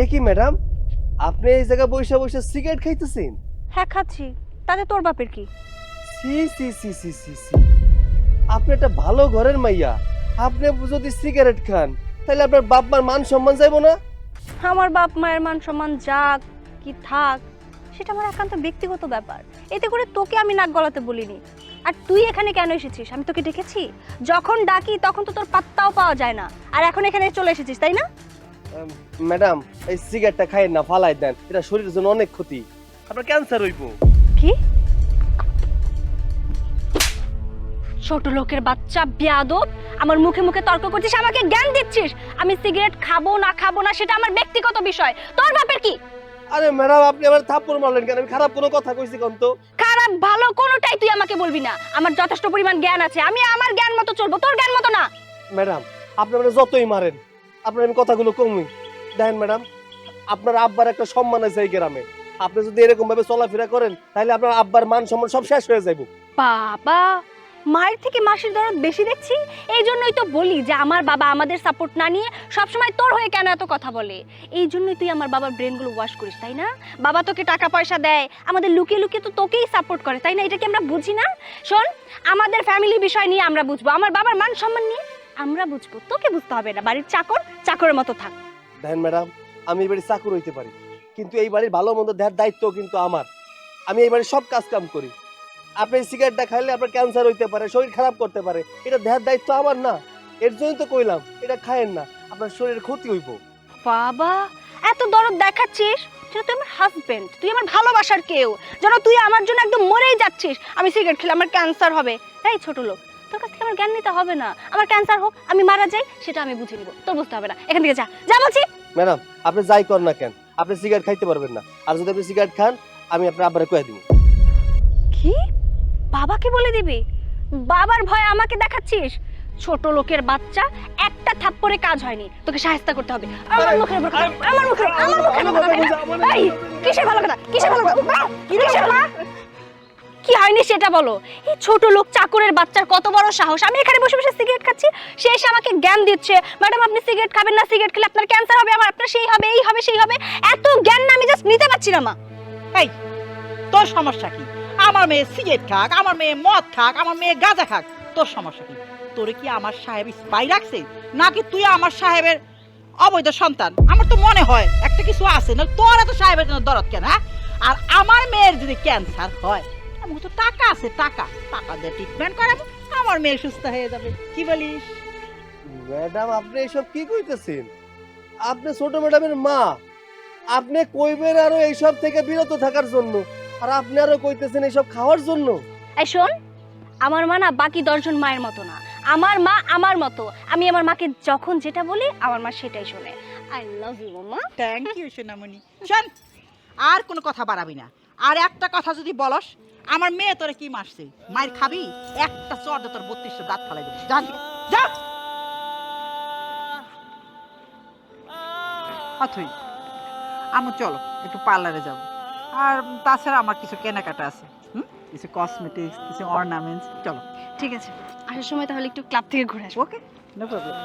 এ কি ম্যাডাম, আপনি এই জায়গায় বসে বসে সিগারেট খাইতেছেন? হ্যাঁ খাচ্ছি, তাতে তোর বাপের কি? সি সি সি সি সি সি, আপনি একটা ভালো ঘরের মাইয়া, আপনি যদি সিগারেট খান তাহলে আপনার বাপ মার মান সম্মান যাইবো না? আমার বাপ মায়ের মান সম্মান যাক কি থাক সেটা আমার একান্ত ব্যক্তিগত ব্যাপার। এতে করে তোকে আমি নাক গলাতে বলিনি। আর তুই এখানে কেন এসেছিস? আমি তোকে ডেকেছি? যখন ডাকি তখন তো তোর পাত্তাও পাওয়া যায় না, আর এখন এখানে চলে এসেছিস তাই না? ম্যাডাম, এই সিগারেটটা খাইয়েন না, ফালাই দেন, এটা শরীরের জন্য অনেক ক্ষতি, আপনার ক্যান্সার হইব। কি ছোট লোকের বাচ্চা বেয়াদব, আমার মুখে মুখে তর্ক করছিস, আমাকে জ্ঞান দিচ্ছিস। আমি সিগারেট খাবো না সেটা আমার ব্যক্তিগত বিষয়, তোর বাপের কি? আরে ম্যাডাম, আপনি আমার থাপ্পড় মারলেন কেন? আমি খারাপ কোনো কথা কইছি কোন? তো খারাপ ভালো কোনোটাই তুই আমাকে বলবি না। আমার যথেষ্ট পরিমাণ জ্ঞান আছে, আমি আমার জ্ঞান মতো চলবো, তোর জ্ঞান মতো না। ম্যাডাম, আপনি মানে যতই মারেন, আপনার আমি কথাগুলো কমই। দেখেন ম্যাডাম, আপনার আব্বার একটা সম্মান আছে এই গ্রামে, আপনি যদি এরকম ভাবে চলাফেরা করেন তাহলে আপনার আব্বার মান সম্মান সব শেষ হয়ে যাইব। বাবা, মায়ের থেকে মাসির দরদ বেশি দেখছি। এই জন্যই তো বলি যে আমার বাবা আমাদের সাপোর্ট না নিয়ে সবসময় তোর হয়ে কেন এত কথা বলে। এই জন্যই তুই আমার বাবার ব্রেনগুলো ওয়াশ করিস তাই না? বাবা তোকে টাকা পয়সা দেয়, আমাদের লুকিয়ে লুকিয়ে তো তোকেই সাপোর্ট করে তাই না? এটা কি আমরা বুঝি না? শোন, আমাদের ফ্যামিলি বিষয় নিয়ে আমরা বুঝবো, আমার বাবার মান সম্মান নিয়ে আমরা বুঝবো, তোকে বুঝতে হবে না। বাড়ির চাকর চাকরের মতো থাক। দেখেন ম্যাডাম, আমি এই বাড়ির চাকর হইতে পারি, কিন্তু এই বাড়ির ভালো মন্দ দেখার দায়িত্ব কিন্তু আমার। আমি এই বাড়ির সব কাজ কাম করি। আপনি সিগারেটটা খাইলে আপনার ক্যান্সার হইতে পারে, শরীর খারাপ করতে পারে, এটা দেখার দায়িত্ব আমার না? এর জন্যই তো কইলাম এটা খায়েন না, আপনার শরীরের ক্ষতি হইব। বাবা, এত দরদ দেখাচ্ছিস? তুই আমার হাজবেন্ড, তুই আমার ভালোবাসার কেউ, যেন তুই আমার জন্য একদম মরেই যাচ্ছিস। আমি সিগারেট খেলে আমার ক্যান্সার হবে। এই ছোট লোক, তোর কাছ থেকে আমার জ্ঞান নিতে হবে না। আমার ক্যান্সার হোক, আমি মারা যাই, সেটা আমি বুঝে নিব, তোর বুঝতে হবে না। এখান থেকে যা, যা বলছি। ম্যাডাম, আপনি যাই কর না কেন, আপনি সিগারেট খাইতে পারবেন না। আর যদি আপনি সিগারেট খান, আমি আপনার আব্বারে কয়ে দিব। কি? বাবাকে বলে দিবি? বাবার ভয় আমাকে দেখাচ্ছিস? ছোট লোকের বাচ্চা, একটা থাপ্পড়ে কাজ হয়নি, তোকে শায়েস্তা করতে হবে। আমার মুখের উপর কথা, আমার মুখের উপর। এই কিসের ভালো কথা, কিসের ভালো কথা, কিসের মা? কি হয়নি সেটা বলো। এই ছোট লোক চাকরের বাচ্চার কত বড় সাহস! আমি এখানে বসে বসে সিগারেট খাচ্ছি, সে এসে আমাকে জ্ঞান দিচ্ছে, ম্যাডাম আপনি সিগারেট খাবেন না, সিগারেট খেলে আপনার ক্যান্সার হবে, আমার আপনার সেই হবে, এই হবে সেই হবে। এত জ্ঞান না আমি জাস্ট নিতে পারছি না মা। এই, তোর সমস্যা কি? আমার মেয়ে সিগারেট খাক, আমার মেয়ে মদ খাক, আমার মেয়ে গাঁজা খাক, তোর সমস্যা কি? তোরে কি আমার সাহেব স্পাই রাখছে, নাকি তুই আমার সাহেবের অবৈধ সন্তান? আমার তো মনে হয় একটা কিছু আছে, না তোর এত সাহেবের জন্য দরদ কেন? হ্যাঁ, আর আমার মেয়ের যদি ক্যান্সার হয়, আমার তো টাকা আছে, টাকা টাকা দিয়ে ট্রিটমেন্ট করাবো, আমার মেয়ে সুস্থ হয়ে যাবে। কি বলিস? ম্যাডাম, আপনি এসব কি কইতেছেন? আপনি ছোট ম্যাডামের মা, আপনি কইবেন আরো এইসব থেকে বিরত থাকার জন্য, আর আপনি আরো কইতেছেন এইসব খাওয়ার জন্য। এই শোন, আমার মা না বাকি 10 জন মায়ের মতো না, আমার মা আমার মতো। আমি আমার মাকে যখন যেটা বলি আমার মা সেটাই শোনে। আই লাভ ইউ মামা। থ্যাংক ইউ সোনামণি। শোন, আর কোনো কথা বাড়াবি না। আর একটা কথা যদি বলস, আমার মেয়ে তোরে কি মারছে, মায়ের খাবি, একটা চর দিয়ে তোর 32টা দাঁত ফালাই দেবে। জান, যা। অথই, আমি চলো একটু পার্লারে যাব। আর তাছাড়া আমার কিছু কেনাকাটা আছে, কিছু কসমেটিক্স, কিছু অর্নামেন্টস। চলো। ঠিক আছে, আসার সময় তাহলে একটু ক্লাব থেকে ঘুরে আসবো। ওকে, নো প্রবলেম।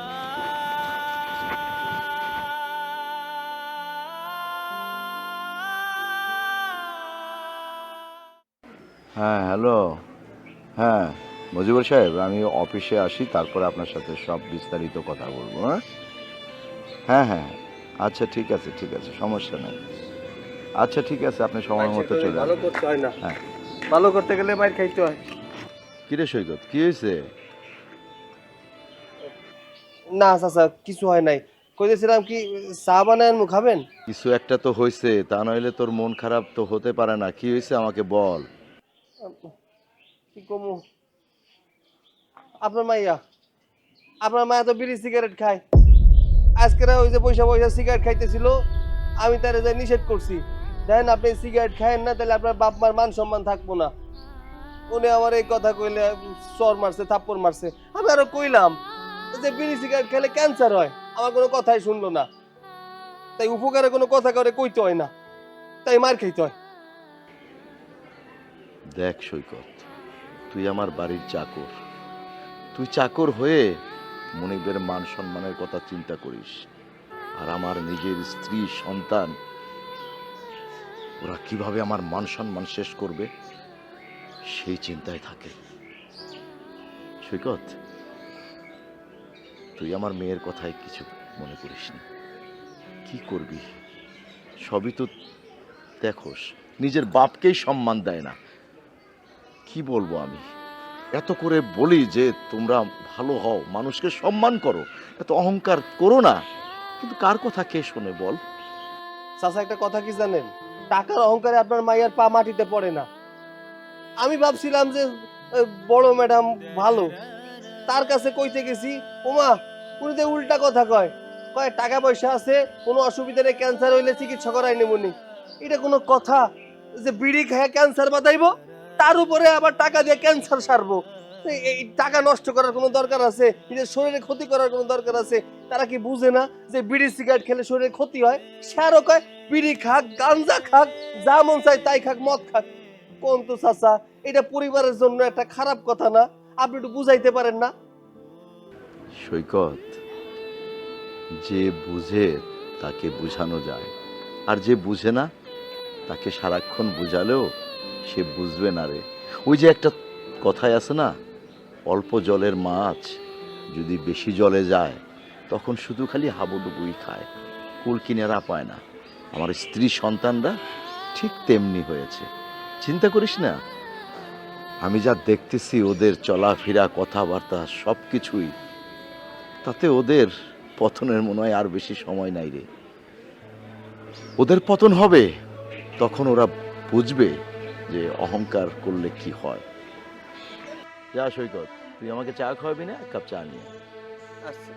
হ্যাঁ হ্যালো, হ্যাঁ মজিবুর সাহেব, আমি অফিসে আসি, তারপরে আপনার সাথে সব বিস্তারিত কথা বলবো। হ্যাঁ হ্যাঁ হ্যাঁ, আচ্ছা ঠিক আছে, ঠিক আছে, সমস্যা নেই। আচ্ছা ঠিক আছে, আপনি সময় মতো চলে ভালো আসবেন। করতে হয় না, হ্যাঁ। ভালো করতে গেলে মাইর খাইতে হয়। কিরে সৈকত, কি হয়েছে? না চাচা, কিছু হয় নাই। কইতেছিলাম কি, চা বানায় আনমু, খাবেন? কিছু একটা তো হয়েছে, তা নইলে তোর মন খারাপ তো হতে পারে না। কি হয়েছে আমাকে বল। কি কমু, আপনার মাইয়া তো বিড়ি সিগারেট খায়। আজকে ওই যে পয়সা পয়সা সিগারেট খাইতেছিল, আমি তারে যাই নিষেধ করছি, দেখেন আপনি সিগারেট খায়েন না, তাহলে আপনার বাপ মার মান সম্মান থাকবো না। উনি আমার এই কথা কইলে চর মারছে, থাপ্পড় মারছে। আমি আরো কইলাম যে বিড়ি সিগারেট খেলে ক্যান্সার হয়, আমার কোনো কথাই শুনলো না। তাই উপকারে কোনো কথা করে কইতে হয় না, তাই মার খাইতে হয়। দেখ সৈকত, তুই আমার বাড়ির চাকর, তুই চাকর হয়ে মনিবের মান সম্মানের কথা চিন্তা করিস। আর আমার নিজের স্ত্রী সন্তান, ওরা কিভাবে আমার মান সম্মান শেষ করবে সেই চিন্তায় থাকে। সৈকত, তুই আমার মেয়ের কথায় কিছু মনে করিস না। কি করবি, সবই তো দেখোস, নিজের বাপকেই সম্মান দেয় না। কি বলবো আমি, এত করে বলি যে তোমরা ভালো হও, মানুষকে সম্মান করো, এত অহংকার করো না, কিন্তু কার কথা কে শোনে বল? চাচা একটা কথা কি জানেন, টাকার অহংকারে আপনার মাইয়ার পা মাটিতে পড়ে না। আমি ভাবছিলাম যে বড় ম্যাডাম ভালো, তার কাছে কইতে গেছি, ওমা উনি তো উল্টা কথা কয়, কয় টাকা পয়সা আছে, কোনো অসুবিধা নেই, ক্যান্সার হইলে চিকিৎসা করাই নেবনি। এটা কোনো কথা যে বিড়ি খায় ক্যান্সার বাঁধাইবো, তার উপরে আবার টাকা দিয়ে ক্যান্সার সারবো? এই টাকা নষ্ট করার কোনো দরকার আছে? নিজের শরীরে ক্ষতি করার কোনো দরকার আছে? তারা কি বুঝে না যে বিড়ি সিগারেট খেলে শরীরে ক্ষতি হয়? সে আরো কয় বিড়ি খাক, গাঞ্জা খাক, যা মন চায় তাই খাক, মদ খাক। কোন তো চাচা, এটা পরিবারের জন্য একটা খারাপ কথা না? আপনি একটু বুঝাইতে পারেন না? সৈকত, যে বুঝে তাকে বুঝানো যায়, আর যে বুঝে না তাকে সারাক্ষণ বুঝালেও সে বুঝবে না রে। ওই যে একটা কথাই আছে না, অল্প জলের মাছ যদি বেশি জলে যায় তখন শুধু খালি হাবুডুবুই খায়, কুল কিনারা পায় না। আমার স্ত্রী সন্তানরা ঠিক তেমনি হয়েছে। চিন্তা করিস না, আমি যা দেখতেছি ওদের চলাফেরা, কথাবার্তা, সব কিছুই, তাতে ওদের পতনের মনে হয় আর বেশি সময় নাই রে। ওদের পতন হবে, তখন ওরা বুঝবে যে অহংকার করলে কি হয়। যা সৈকত, তুই আমাকে চা খাওয়াবি না? এক কাপ চা নিয়ে। আচ্ছা।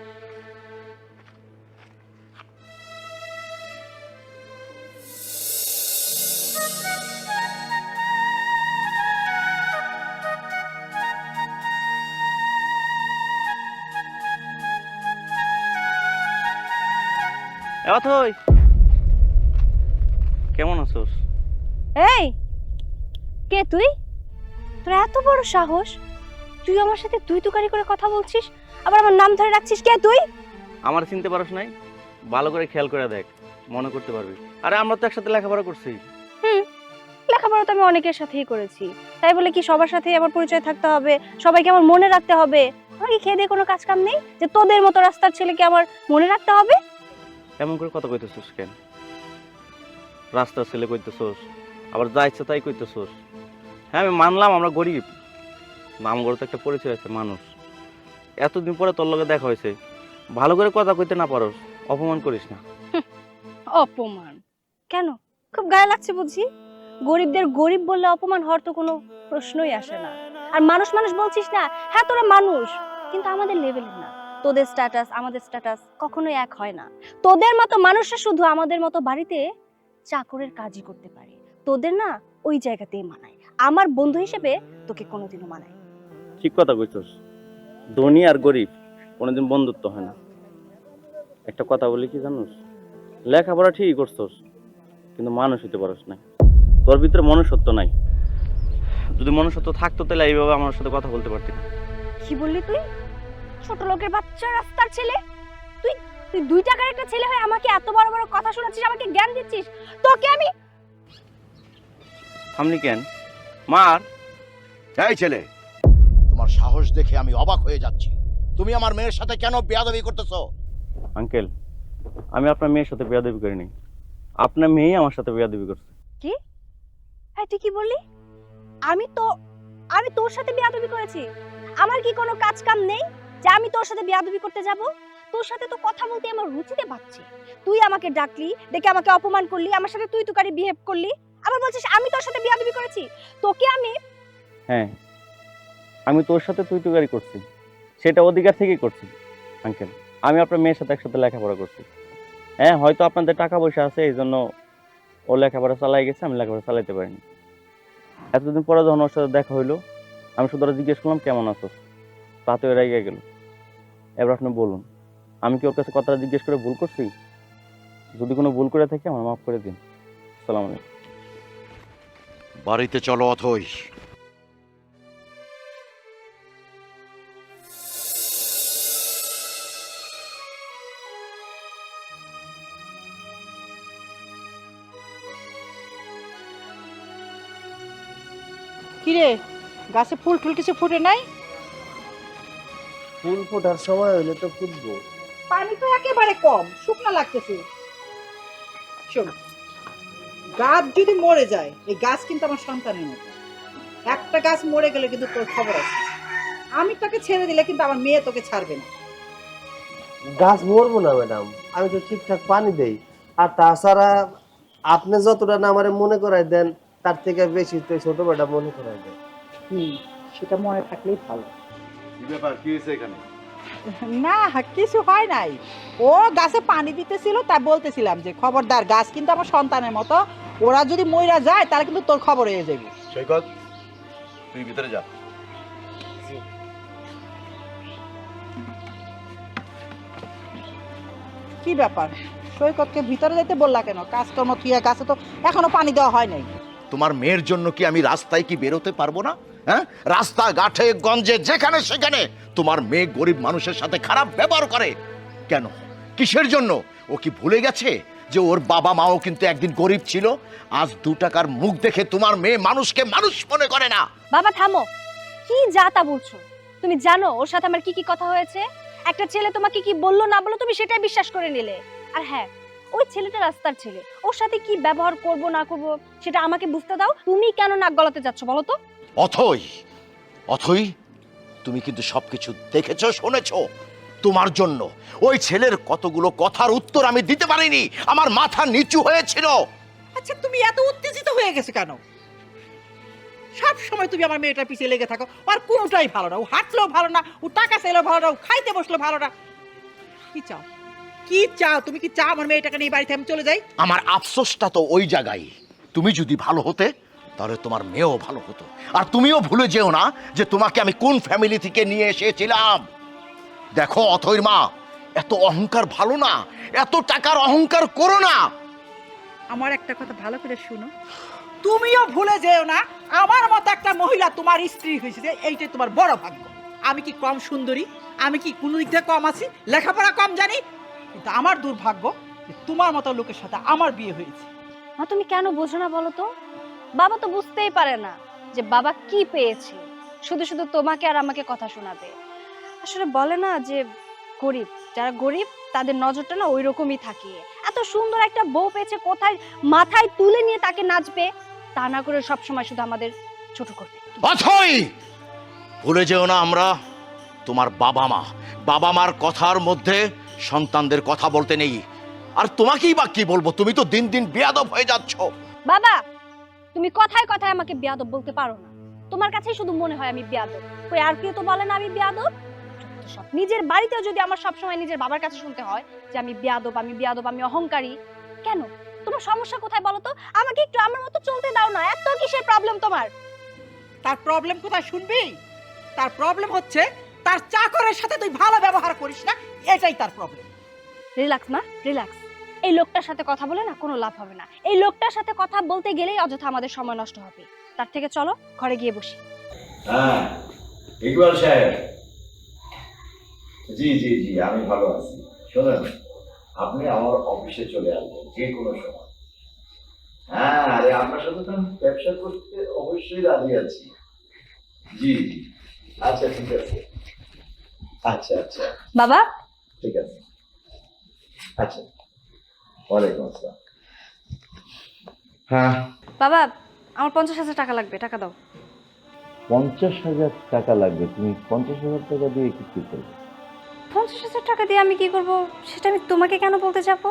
অথই, কেমন আছোস? এই কে তুই? তোর এত বড় সাহস, তুই আমার সাথে তুই তুকারি করে কথা বলছিস, আবার আমার নাম ধরে রাখছিস? কে তুই? আমার চিনতে পারস নাই? ভালো করে খেয়াল করে দেখ, মনে করতে পারবি। আরে আমরা তো একসাথে লেখাপড়া করছি। লেখাপড়া তো আমি অনেকের সাথেই করেছি, তাই বলে কি সবার সাথেই আমার পরিচয় থাকতে হবে, সবাইকে আমার মনে রাখতে হবে? আমার কি খেয়ে দিয়ে কোনো কাজ কাম নেই যে তোদের মতো রাস্তার ছেলেকে আমার মনে রাখতে হবে? এমন করে কথা কইতেছিস কেন? রাস্তার ছেলে কইতেছিস, আবার যা ইচ্ছা তাই কইতেছিস। হ্যাঁ আমি মানলাম আমরা গরিব, নামগড় তো একটা পরিচয় আছে মানুষ। এতদিন পরে তোর লগে দেখা হয়েছে, ভালো করে কথা কইতে না পারস, অপমান করিস না। অপমান কেন? খুব গায়ে লাগছে বুঝি? গরিবদের গরিব বললে অপমান হওয়ার তো কোনো প্রশ্নই আসে না। আর মানুষ মানুষ বলছিস না, হ্যাঁ তোরা মানুষ, কিন্তু আমাদের লেভেলের না। তোদের স্ট্যাটাস আমাদের স্ট্যাটাস কখনোই এক হয় না। তোদের মতো মানুষরা শুধু আমাদের মতো বাড়িতে চাকরের কাজই করতে পারে, তোদের না ওই জায়গাতেই মানায়। আমার বন্ধু হিসেবে তোকে কোনোদিনও মানায়। ঠিক কথা কইছস, ধনী আর গরিব কোনোদিন বন্ধুত্ব হয় না। একটা কথা বলি কি জানোস, লেখাপড়া ঠিকই করছস, কিন্তু মানুষ হইতে পারস না। তোর ভিতরে মনুষ্যত্ব নাই। যদি মনুষ্যত্ব থাকতো তাহলে এইভাবে আমার সাথে কথা বলতে পারতি না। কি বললি তুই? ছোট লোকের বাচ্চা, রাস্তার ছেলে? তুই তুই 2 টাকার একটা ছেলে হয়ে আমাকে এত বড় বড় কথা শোনাচ্ছিস, আমাকে জ্ঞান দিচ্ছিস? তোকে আমি থামলি কেন? মার। এই ছেলে, তোমার সাহস দেখে আমি অবাক হয়ে যাচ্ছি। তুমি আমার মেয়ের সাথে কেন বেয়াদবি করতেছো? আঙ্কেল, আমি আপনার মেয়ের সাথে বেয়াদবি করিনি, আপনার মেয়েই আমার সাথে বেয়াদবি করছে। কি? হ্যাঁ তুই কি বললি? আমি তোর সাথে বেয়াদবি করেছি? আমার কি কোনো কাজ কাম নেই যে আমি তোর সাথে বেয়াদবি করতে যাব? তোর সাথে তো কথা বলতে আমার রুচিতে পাচ্ছে। তুই আমাকে ডাকলি, ডেকে আমাকে অপমান করলি, আমার সাথে তুই তুকারি বিহেভ করলি, আবার বলছিস আমি তোর সাথে বেয়াদবি করেছি? তোকে আমি হ্যাঁ, আমি তোর সাথে তুই তুকারি করছি, সেটা অধিকার থেকেই করছি। আঙ্কেল, আমি আপনার মেয়ের সাথে একসাথে লেখাপড়া করছি। হ্যাঁ, হয়তো আপনাদের টাকা পয়সা আছে, এই জন্য ও লেখাপড়া চালাই গেছে, আমি লেখাপড়া চালাইতে পারিনি। এতদিন পরে যখন ওর সাথে দেখা হইলো, আমি শুধু ওরা জিজ্ঞেস করলাম কেমন আছো, তাতে ওরা এগিয়ে গেল। এবার আপনি বলুন, আমি কি ওর কাছে কথাটা জিজ্ঞেস করে ভুল করছি? যদি কোনো ভুল করে থাকি আমার মাফ করে দিন। আসসালামু আলাইকুম। বাড়িতে চলো অথই। কিরে গাছে ফুল টুল কিছু ফুটে নাই? ফুল ফোটার সময় হইলে তো ফুটবো। পানি তো একেবারে কম, শুকনো লাগতেছে। শোন, গাছ যদি মরে যায়, এই গাছ কিন্তু আমার সন্তানের মতো। একটা গাছ মরে গেলে কিন্তু তোর খবর আছে। আমি তোকে ছেড়ে দিলে কিন্তু আমার মেয়ে তোকে ছাড়বে না। গাছ মরবো না ম্যাডাম, আমি তো ঠিকঠাক পানি দেই। আর তাছাড়া আপনি যতটা না আমারে মনে করাই দেন, তার থেকে বেশি তো ছোট ম্যাডাম মনে করাই দেন। সেটা মনে থাকলেই ভালো। কি ব্যাপার, কি হয়েছে এখানে? না, কিছু হয় নাই। ও গাছে পানি দিতেছিল, তাই বলতেছিলাম যে খবরদার, গাছ কিন্তু আমার সন্তানের মতো। ওরা যদি মইরা যায় তাহলে কিন্তু তোর খবর হয়ে যাবে। সৈকত, তুই ভিতরে যা। কি ব্যাপার, সৈকতকে ভিতরে যেতে বললা কেন? কাজকর্ম থুইয়া গাছে তো এখনো পানি দেওয়া হয় নাই। তোমার মেয়ের জন্য কি আমি রাস্তায় কি বেরোতে পারবো না? হ্যাঁ, রাস্তা ঘাটে গঞ্জে যেখানে সেখানে তোমার মেয়ে গরিব মানুষের সাথে খারাপ ব্যবহার করে কেন? কিসের জন্য? ও কি ভুলে গেছে যে ওর বাবা মাও কিন্তু একদিন গরিব ছিল? আজ 2 টাকার মুখ দেখে তোমার মেয়ে মানুষকে মানুষ মনে করে না। বাবা থামো, কি যা তা বলছো? তুমি জানো ওর সাথে আমার কি কি কথা হয়েছে? একটা ছেলে তোমাকে কি বললো না বললো তুমি সেটাই বিশ্বাস করে নিলে। আর হ্যাঁ, ওই ছেলেটা রাস্তার ছেলে, ওর সাথে কি ব্যবহার করব না করব সেটা আমাকে বুঝতে দাও। তুমি কেন নাক গলাতে যাচ্ছ বলো তো? অথই, অথই, তুমি কিন্তু সবকিছু দেখেছো, শুনেছো। তোমার জন্য ওই ছেলের কতগুলো কথার উত্তর আমি দিতে পারিনি, আমার মাথা নিচু হয়েছিল। আচ্ছা, তুমি এত উত্তেজিত হয়ে গেছো কেন? সব সময় তুমি আমার মেয়েটার পিছিয়ে লেগে থাকো। আর কোনোটাই ভালো না। ও হাঁটলেও ভালো না, ও টাকা চাইলেও ভালো না, ও খাইতে বসলেও ভালো না। কি চাও? কি চাও? তুমি কি চাও আমার মেয়েটাকে নিয়ে বাড়িতে আমি চলে যাই? আমার আফসোসটা তো ওই জায়গায়। তুমি যদি ভালো হতে তাহলে তোমার মেয়েও ভালো হতো। আর তুমিও ভুলে যেও না যে তোমাকে আমি কোন ফ্যামিলি থেকে নিয়ে এসেছিলাম। দেখো অথৈর মা, এত অহংকার ভালো না, এত টাকার অহংকার করো না। আমার একটা কথা ভালো করে শুনো, তুমিও ভুলে যেও না আমার মতো একটা মহিলা তোমার স্ত্রী হয়েছে, এইটাই তোমার বড় ভাগ্য। আমি কি কম সুন্দরী? আমি কি কোনো দিক থেকে কম আছি? লেখাপড়া কম জানি? কিন্তু আমার দুর্ভাগ্য যে তোমার মতো লোকের সাথে আমার বিয়ে হয়েছে। মা তুমি কেন বোঝো না বলো তো? বাবা তো বুঝতেই পারে না যে বাবা কি পেয়েছে, শুধু শুধু তোমাকে আর আমাকে কথা শোনাবে। আসলে বলে না যে গরিব, যারা গরিব তাদের নজরটা না ওই রকমই থাকে। এত সুন্দর একটা বউ পেয়েছে, কোথায় মাথায় তুলে নিয়ে তাকে নাচবে, তা না করে সবসময় শুধু আমাদের ছোট করবে। অথই, ভুলে যেও না আমরা তোমার বাবা মা। বাবা মার কথার মধ্যে সন্তানদের কথা বলতে নেই। আর তোমাকেই বা কি বলবো, তুমি তো দিন দিন বেয়াদব হয়ে যাচ্ছ। বাবা তুমি কথায় কথায় আমাকে বেয়াদব বলতে পারো না। তোমার কাছেই শুধু মনে হয় আমি বেয়াদব, কই আর কেউ তো বলে না আমি বেয়াদব। সব নিজের বাড়িতেও যদি আমার সবসময় নিজের বাবার কাছে শুনতে হয় যে আমি বেয়াদব, আমি বেয়াদব, আমি অহংকারী, কেন? তোমার সমস্যা কোথায় বলো তো? আমাকে একটু আমার মতো চলতে দাও না। এত কিসের প্রবলেম তোমার? তার প্রবলেম কোথায় শুনবি? তার প্রবলেম হচ্ছে তার চাকরের সাথে তুই ভালো ব্যবহার করিস না, এটাই তার প্রবলেম। রিল্যাক্স মা, রিল্যাক্স। এই লোকটার সাথে কথা বলে না কোনো লাভ হবে না। এই লোকটার সাথে কথা বলতে গেলেই অযথা আমাদের সময় নষ্ট হবে। তার থেকে চলো ঘরে গিয়ে বসি। হ্যাঁ, ইকবাল সাহেব। জি জি জি, আমি ভালো আছি। শোনেন, আপনি আমার অফিসে চলে আসবেন যে কোনো সময়। হ্যাঁ, আরে আপনার সাথে তো আমি ব্যবসা করতে অবশ্যই রাজি আছি। জি জি, আচ্ছা ঠিক আছে। আচ্ছা আচ্ছা বাবা ঠিক আছে। আচ্ছা, ওয়ালাইকুম আসসালাম। হ্যাঁ, বাবা আমার 50,000 টাকা লাগবে, টাকা দাও। 50,000 টাকা লাগবে? তুমি 50,000 টাকা দিয়ে কি করবে? 50,000 টাকা দিয়ে আমি কি করব সেটা আমি তোমাকে কেন বলতে যাব?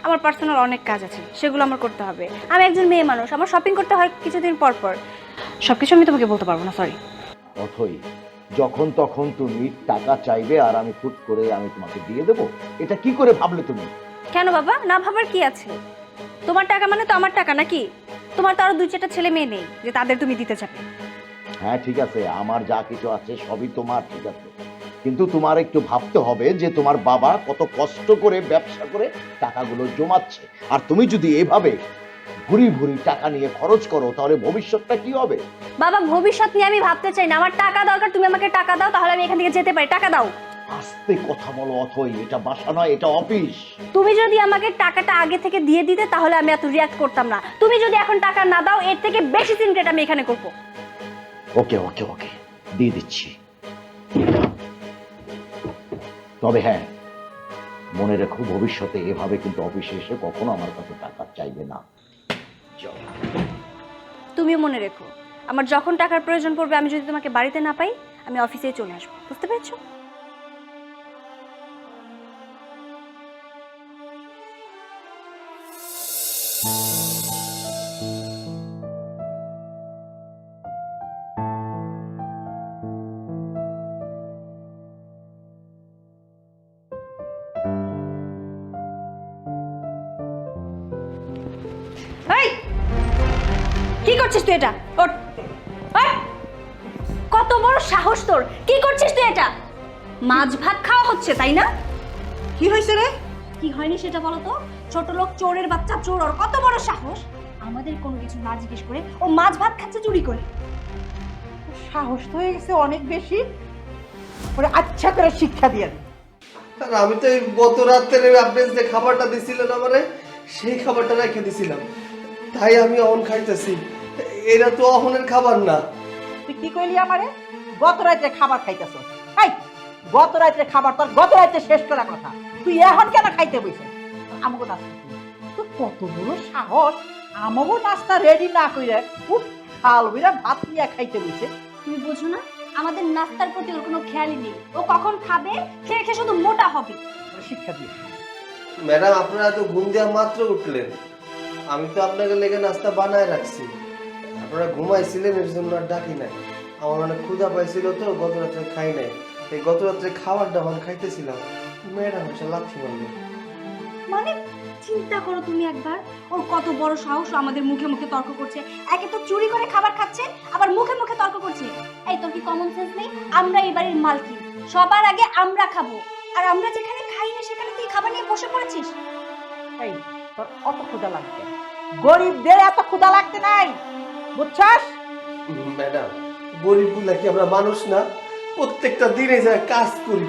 আমার পার্সোনাল অনেক কাজ আছে, সেগুলো আমার করতে হবে। আমি একজন মেয়ে মানুষ, আমার শপিং করতে হয় কিছুদিন পর পর। সবকিছু আমি তোমাকে বলতে পারবো না, সরি। অথই, যখন তখন তুমি টাকা চাইবে আর আমি ফুট করে আমি তোমাকে দিয়ে দেবো, এটা কি করে ভাবলে তুমি? কেন বাবা, না ভাবার কি আছে? তোমার টাকা মানে তো আমার টাকা নাকি? তোমার তো আরো 2-4টা ছেলে মেয়ে নেই যে তাদের তুমি দিতে চাবে? হ্যাঁ ঠিক আছে, আমার যা কিছু আছে সবই তোমার, ঠিক আছে, কিন্তু তোমার একটু ভাবতে হবে যে তোমার বাবা কত কষ্ট করে ব্যবসা করে টাকাগুলো জমাচ্ছে। আর তুমি যদি এভাবে ভুরি ভুরি টাকা নিয়ে খরচ করো তাহলে ভবিষ্যৎটা কি হবে? বাবা ভবিষ্যৎ নিয়ে আমি ভাবতে চাই না, আমার টাকা দরকার, তুমি আমাকে টাকা দাও, তাহলে আমি এখান থেকে যেতে পারি। টাকা দাও। আস্তে কথা বলো অথই, এটা বাসা নয়, এটা অফিস। তুমি যদি আমাকে টাকাটা আগে থেকে দিয়ে দিতে তাহলে আমি এত রিয়াক্ট করতাম না। তুমি যদি এখন টাকা না দাও এর থেকে বেশি সিনক্রেট আমি এখানে করব। ওকে ওকে ওকে দিয়ে দিচ্ছি। তবে হ্যাঁ, মনে রেখো ভবিষ্যতে এভাবে কিন্তু অফিসে এসে কখনো আমার কাছে টাকা চাইবে না। চল। তুমিও মনে রেখো, আমার যখন টাকার প্রয়োজন পড়বে, আমি যদি তোমাকে বাড়িতে না পাই, আমি অফিসেই চলে আসবো। বুঝতে পেরেছো? এই, কি করছিস তুই এটা? ওঠ, ওঠ। কত বড় সাহস তোর! কি করছিস তুই এটা? মাছ ভাত খাওয়া হচ্ছে, তাই না? কি হয়েছে রে? কি হয়নি সেটা বলো তো। ছোট লোক, চোরের বাচ্চা চোর, ওর কত বড় সাহস! আমাদের কোনো কিছু না জিজ্ঞেস করে ও মাছ ভাত খাচ্ছে চুরি করে। সাহস তো হয়ে গেছে অনেক বেশি। ওরে আচ্ছা করে শিক্ষা দিয়ে দে। আর আমি তো এই গত রাত্রে আপনি যে খাবারটা দিছিলেন আমারে, সেই খাবারটা রেখে দিছিলাম, তাই আমি অহন খাইতেছি। এটা তো অহনের খাবার না। তুই কি কইলি আমারে? গত রাতে খাবার খাইতেছ? এই, গত রাতে খাবার তোর গত রাতে শেষ করা কথা, তুই এখন কেন খাইতে বইছিস? আমাগো নাস্তা তুই কত বড় সাহস! আমাগো নাস্তা রেডি না কইরে উঠ খাল বিরা ভাত নিয়ে খাইতে বইছে। তুমি বোঝো না, আমাদের নাস্তার প্রতি ওর কোনো খেয়ালই নেই। ও কখন খাবে, খেয়ে খেয়ে শুধু মোটা হবে। ওরে শিক্ষা দিয়ে। ম্যাডাম, আপনারা তো ঘুম দেওয়া মাত্র উঠলেন, আমি তো আপনাকে লেগে নাস্তা বানায় রাখছি। আপনারা ঘুমাইছিলেন, এর জন্য আর ডাকি নাই। আমার অনেক ক্ষুধা পাইছিল তো, গত রাত্রে খাই নাই। এই গত রাত্রে খাবারটা আমি খাইতেছিলাম, ম্যাডাম এসে লাথি মারলো। মানে চিন্তা করো তুমি একবার, ওর কত বড় সাহস ও আমাদের মুখে মুখে তর্ক করছে। একে তো চুরি করে খাবার খাচ্ছে, আবার মুখে মুখে তর্ক করছে। এই, তোর কি কমন সেন্স নেই? আমরা এই বাড়ির মালকিন, সবার আগে আমরা খাবো। আর আমরা যেখানে খাই না সেখানে তুই খাবার নিয়ে বসে পড়েছিস। এই, তোর অত ক্ষুধা লাগবে? গরিবদের এত ক্ষুধা লাগতে নাই, বুঝছস? ম্যাডাম, গরিবগুলা কি আমরা মানুষ না? প্রত্যেকটা দিনে যা কাজ করি,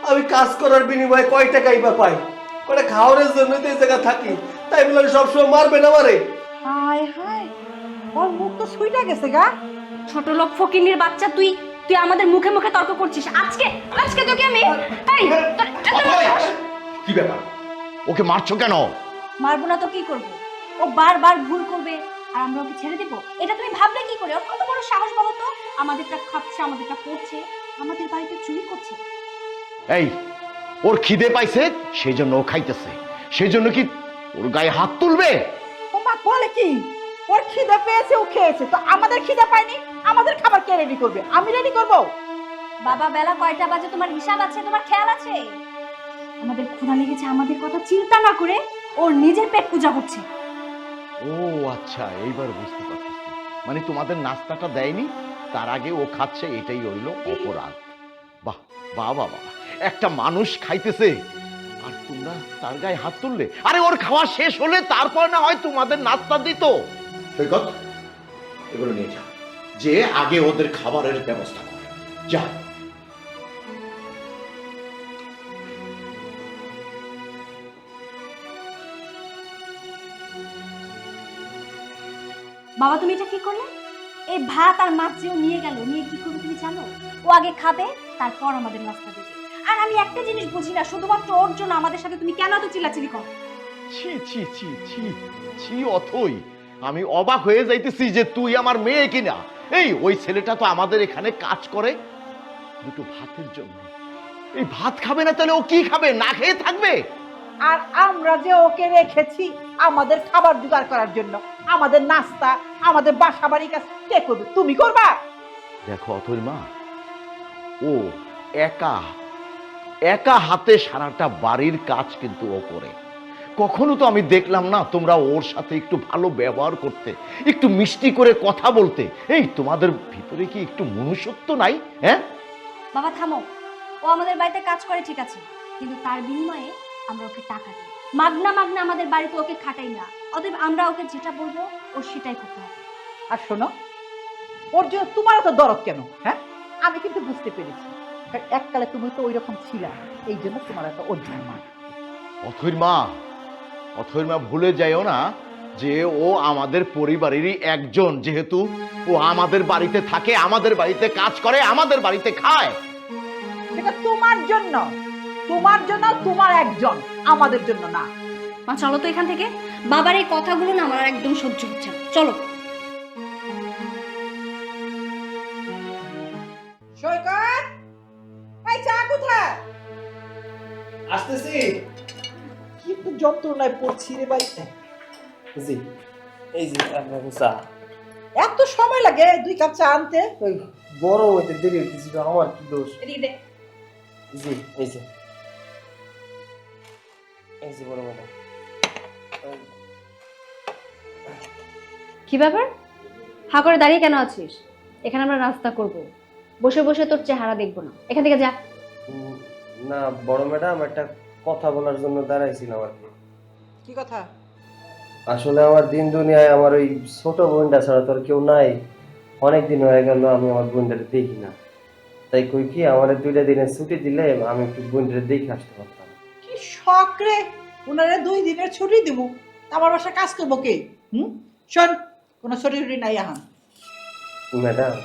আমি কাজ করার বিনিময়ে কয় টাকাই বা পাই? কটা খাওয়ানোর জন্য তো এই জায়গা থাকি, তাই বলে সবসময় মারবেন আমারে? হায় হায়, ওর মুখ তো ছুইটা গেছে গা। ছোট লোক ফকিনীর বাচ্চা, তুই তুই আমাদের মুখে মুখে তর্ক করছিস। আজকে আজকে তোকে আমি এই কি ব্যাপার? ওকে মারছো কেন? মারবো না তো কি করব? ও বারবার ভুল করবে আর আমরা ওকে ছেড়ে দেব? এটা তুমি ভাবলে কি করে? ওর কত বড় সাহস বলো তো! আমাদেরটা খাচ্ছে, আমাদেরটা পড়ছে, আমাদের বাড়িতে চুরি করছে। এই, ওর খিদে পাইছে সেই জন্য ও খাইতেছে, সেই জন্য কি ওর গায়ে হাত তুলবে? ও মা বলে কি? ওর খিদে পেয়েছে, ও খেয়েছে, তো আমাদের খিদে পায়নি, আমাদের খাবার কে রেডি করবে? আমি রেডি করব? বাবা, বেলা কয়টা বাজে তোমার হিসাব আছে? তোমার খেয়াল আছে? আমাদের ক্ষুধা লেগেছে, আমাদের কথা চিন্তা না করে ওর নিজের পেট পূজা করছে। ও আচ্ছা, এইবার বুঝতে পারছি। মানে তোমাদের নাস্তাটা দেয়নি, তার আগে ও খাচ্ছে, এটাই হইল অপরাধ। বাহ বাহ বাহ বাহ, একটা মানুষ খাইতেছে আর তোমরা তার গায়ে হাত তুললে? আরে ওর খাওয়া শেষ হলে তারপর না হয় তোমাদের নাস্তা দিত। সৈকত, এগুলো নিয়ে যা, যে আগে ওদের খাবারের ব্যবস্থা কর। যা। বাবা, তুমি এটা কি করলে? এই ভাত আর মাছ যে ও নিয়ে গেল, নিয়ে কি করবে তুমি জানো? ও আগে খাবে, তারপর আমাদের নাস্তা দেবে। আর আমি একটা জিনিস বুঝি না, শুধুমাত্র ওর জন্য আমাদের সাথে তুমি কেন এত চিল্লাচিল্লি করো? ছি ছি ছি ছি ছি, অথই আমি অবাক হয়ে যাইতেছি যে তুই আমার মেয়ে কিনা। এই, ওই ছেলেটা তো আমাদের এখানে কাজ করে দুটো ভাতের জন্য। এই ভাত খাবে না তাহলে ও কি খাবে? না খেয়ে থাকবে? আর আমরা যে ওকে রেখেছি আমাদের খাবার জোগাড় করার জন্য, আমাদের নাস্তা, আমাদের বাসা বাড়ির কাজ কে করবে? তুমি করবা? দেখো অথইর মা, ও একা একা হাতে সারাটা বাড়ির কাজ কিন্তু ও করে। কখনো তো আমি দেখলাম না তোমরা ওর সাথে একটু ভালো ব্যবহার করতে, একটু মিষ্টি করে কথা বলতে। এই, তোমাদের ভিতরে কি একটু মনুষ্যত্ব নাই? হ্যাঁ বাবা থামো, ও আমাদের বাড়িতে কাজ করে ঠিক আছে, কিন্তু তার বিনিময়ে আমরা ওকে টাকা দিই। মাগনা মাগনা আমাদের বাড়িতে ওকে খাটাই না। অতএব আমরা ওকে যেটা বলবো ও সেটাই করতে হবে। আর শোনো, ওর জন্য তোমার তো দরদ কেন? হ্যাঁ, আমি কিন্তু বুঝতে পেরেছি, এককালে তুমি তো ওই রকম ছিলা, এই জন্য তোমার একটা অর্জুন মা। অথইর মা, ভুলে যাইও না যে ও আমাদের পরিবারেরই একজন, যেহেতু ও আমাদের বাড়িতে থাকে, আমাদের বাড়িতে কাজ করে, আমাদের বাড়িতে খায়। সেটা তোমার জন্য, তোমার জন্য, তোমার একজন, আমাদের জন্য না। মা চলো তো এখান থেকে, বাবার এই কথাগুলো না আমার আর একদম সহ্য হচ্ছে না, চলো। সৈকত, এই চা কোথায়? আসতেছি। কি তো যন্ত্রণায় পড়ছি রে ভাই। জি, এই যে আপনার চা। এত সময় লাগে 2 কাপ চা আনতে? ওই গরম হইতে দেরি হইতেছিল, আমার কি দোষ? এদিকে দে। জি, এই যে বড় ম্যাডাম। কি ব্যাপার, হা করে দাঁড়িয়ে কেন আছিস? এখানে আমরা নাস্তা করব, বসে বসে তোর চেহারা দেখবো না, এখান থেকে যা। না বড় ম্যাডাম, একটা কথা বলার জন্য দাঁড়াইছিলাম আর কি। কি কথা? আসলে আমার দিন দুনিয়ায় আমার ওই ছোট বোনটা ছাড়া তো আর কেউ নাই। অনেক দিন হয়ে গেল আমি আমার বোনটাকে দেখি না, তাই কই কি আমার 2টা দিনের ছুটি দিলে আমি একটু বোনটাকে দেখে আসতে পারতাম। কি শখ রে, ওনারে 2 দিনের ছুটি দিব, আমার বাসায় কাজ করবো কে? শোন, কোনো ছুটি নাই এখন। ম্যাডাম,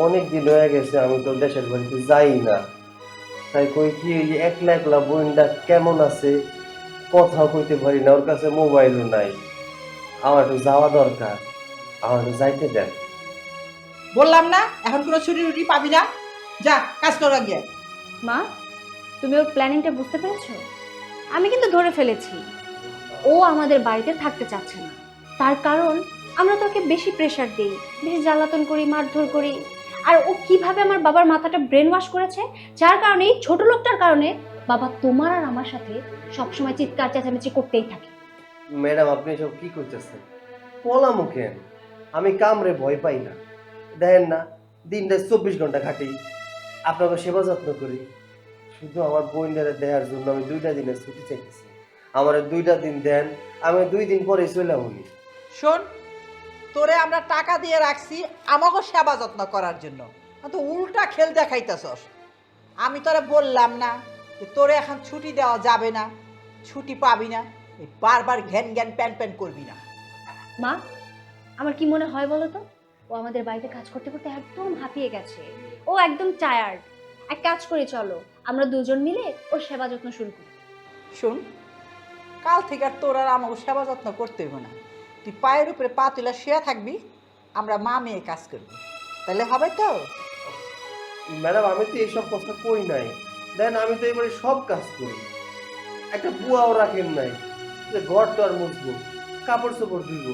অনেক দিন হয়ে গেছে আমি তো দেশের বাড়িতে যাই না, তাই কই কি ওই যে একলা একলা বোনটা কেমন আছে কথাও কইতে পারি না, ওর কাছে মোবাইলও নাই। আমার একটু যাওয়া দরকার, আমার একটু যাইতে দেন। বললাম না এখন কোনো ছুটি টুটি পাবি না, যা কাজ করা গিয়ে। মা, তুমি ওর প্ল্যানিংটা বুঝতে পেরেছো? আমি কিন্তু ধরে ফেলেছি, ও আমাদের বাড়িতে থাকতে চাচ্ছে না। তার কারণ আমরা তোকে বেশি প্রেশার দিই, বেশি জ্বালাতন করি, মারধর করি। আর ও কিভাবে আমার বাবার মাথাটা ব্রেন ওয়াশ করেছে, যার কারণে এই ছোট লোকটার কারণে বাবা তোমার আর আমার সাথে সবসময় চিৎকার চেঁচামেচি করতেই থাকে। ম্যাডাম, আপনি সব কি করতেছেন? পলা মুখে আমি কামরে ভয় পাই না, দেখেন না দিনটা 24 ঘন্টা খাটি, আপনাকে সেবা যত্ন করি। শুধু আমার বোনদের দেওয়ার জন্য আমি 2টা দিনের ছুটি চাইতেছি। আমার 2টা দিন দেন, আমি 2 দিন পরে চলে উনি। শোন, তোরে আমরা টাকা দিয়ে রাখছি আমাকে সেবা যত্ন করার জন্য, তো উল্টা খেল দেখাইতেছস। আমি তোরে বললাম না যে তোরে এখন ছুটি দেওয়া যাবে না, ছুটি পাবি না, এই বারবার ঘ্যান ঘ্যান প্যান প্যান করবি না। মা, আমার কি মনে হয় বলো তো, ও আমাদের বাড়িতে কাজ করতে করতে একদম হাঁপিয়ে গেছে, ও একদম টায়ার্ড। এক কাজ করি, চলো আমরা দুজন মিলে ওর সেবা যত্ন শুরু করি। শোন, কাল থেকে আর তোর আর আমাকে সেবা যত্ন করতে হইব না, তুই পায়ের উপরে পা তুলে শুয়ে থাকবি, আমরা মা মেয়ে কাজ করবি, তাহলে হবে তো? ম্যাডাম, আমি তো এইসব কথা কই নাই, দেন আমি তো এবারে সব কাজ করি। একটা বুয়াও রাখেন নাই যে ঘর তো আর মুছবো, কাপড় চোপড় ধুইব,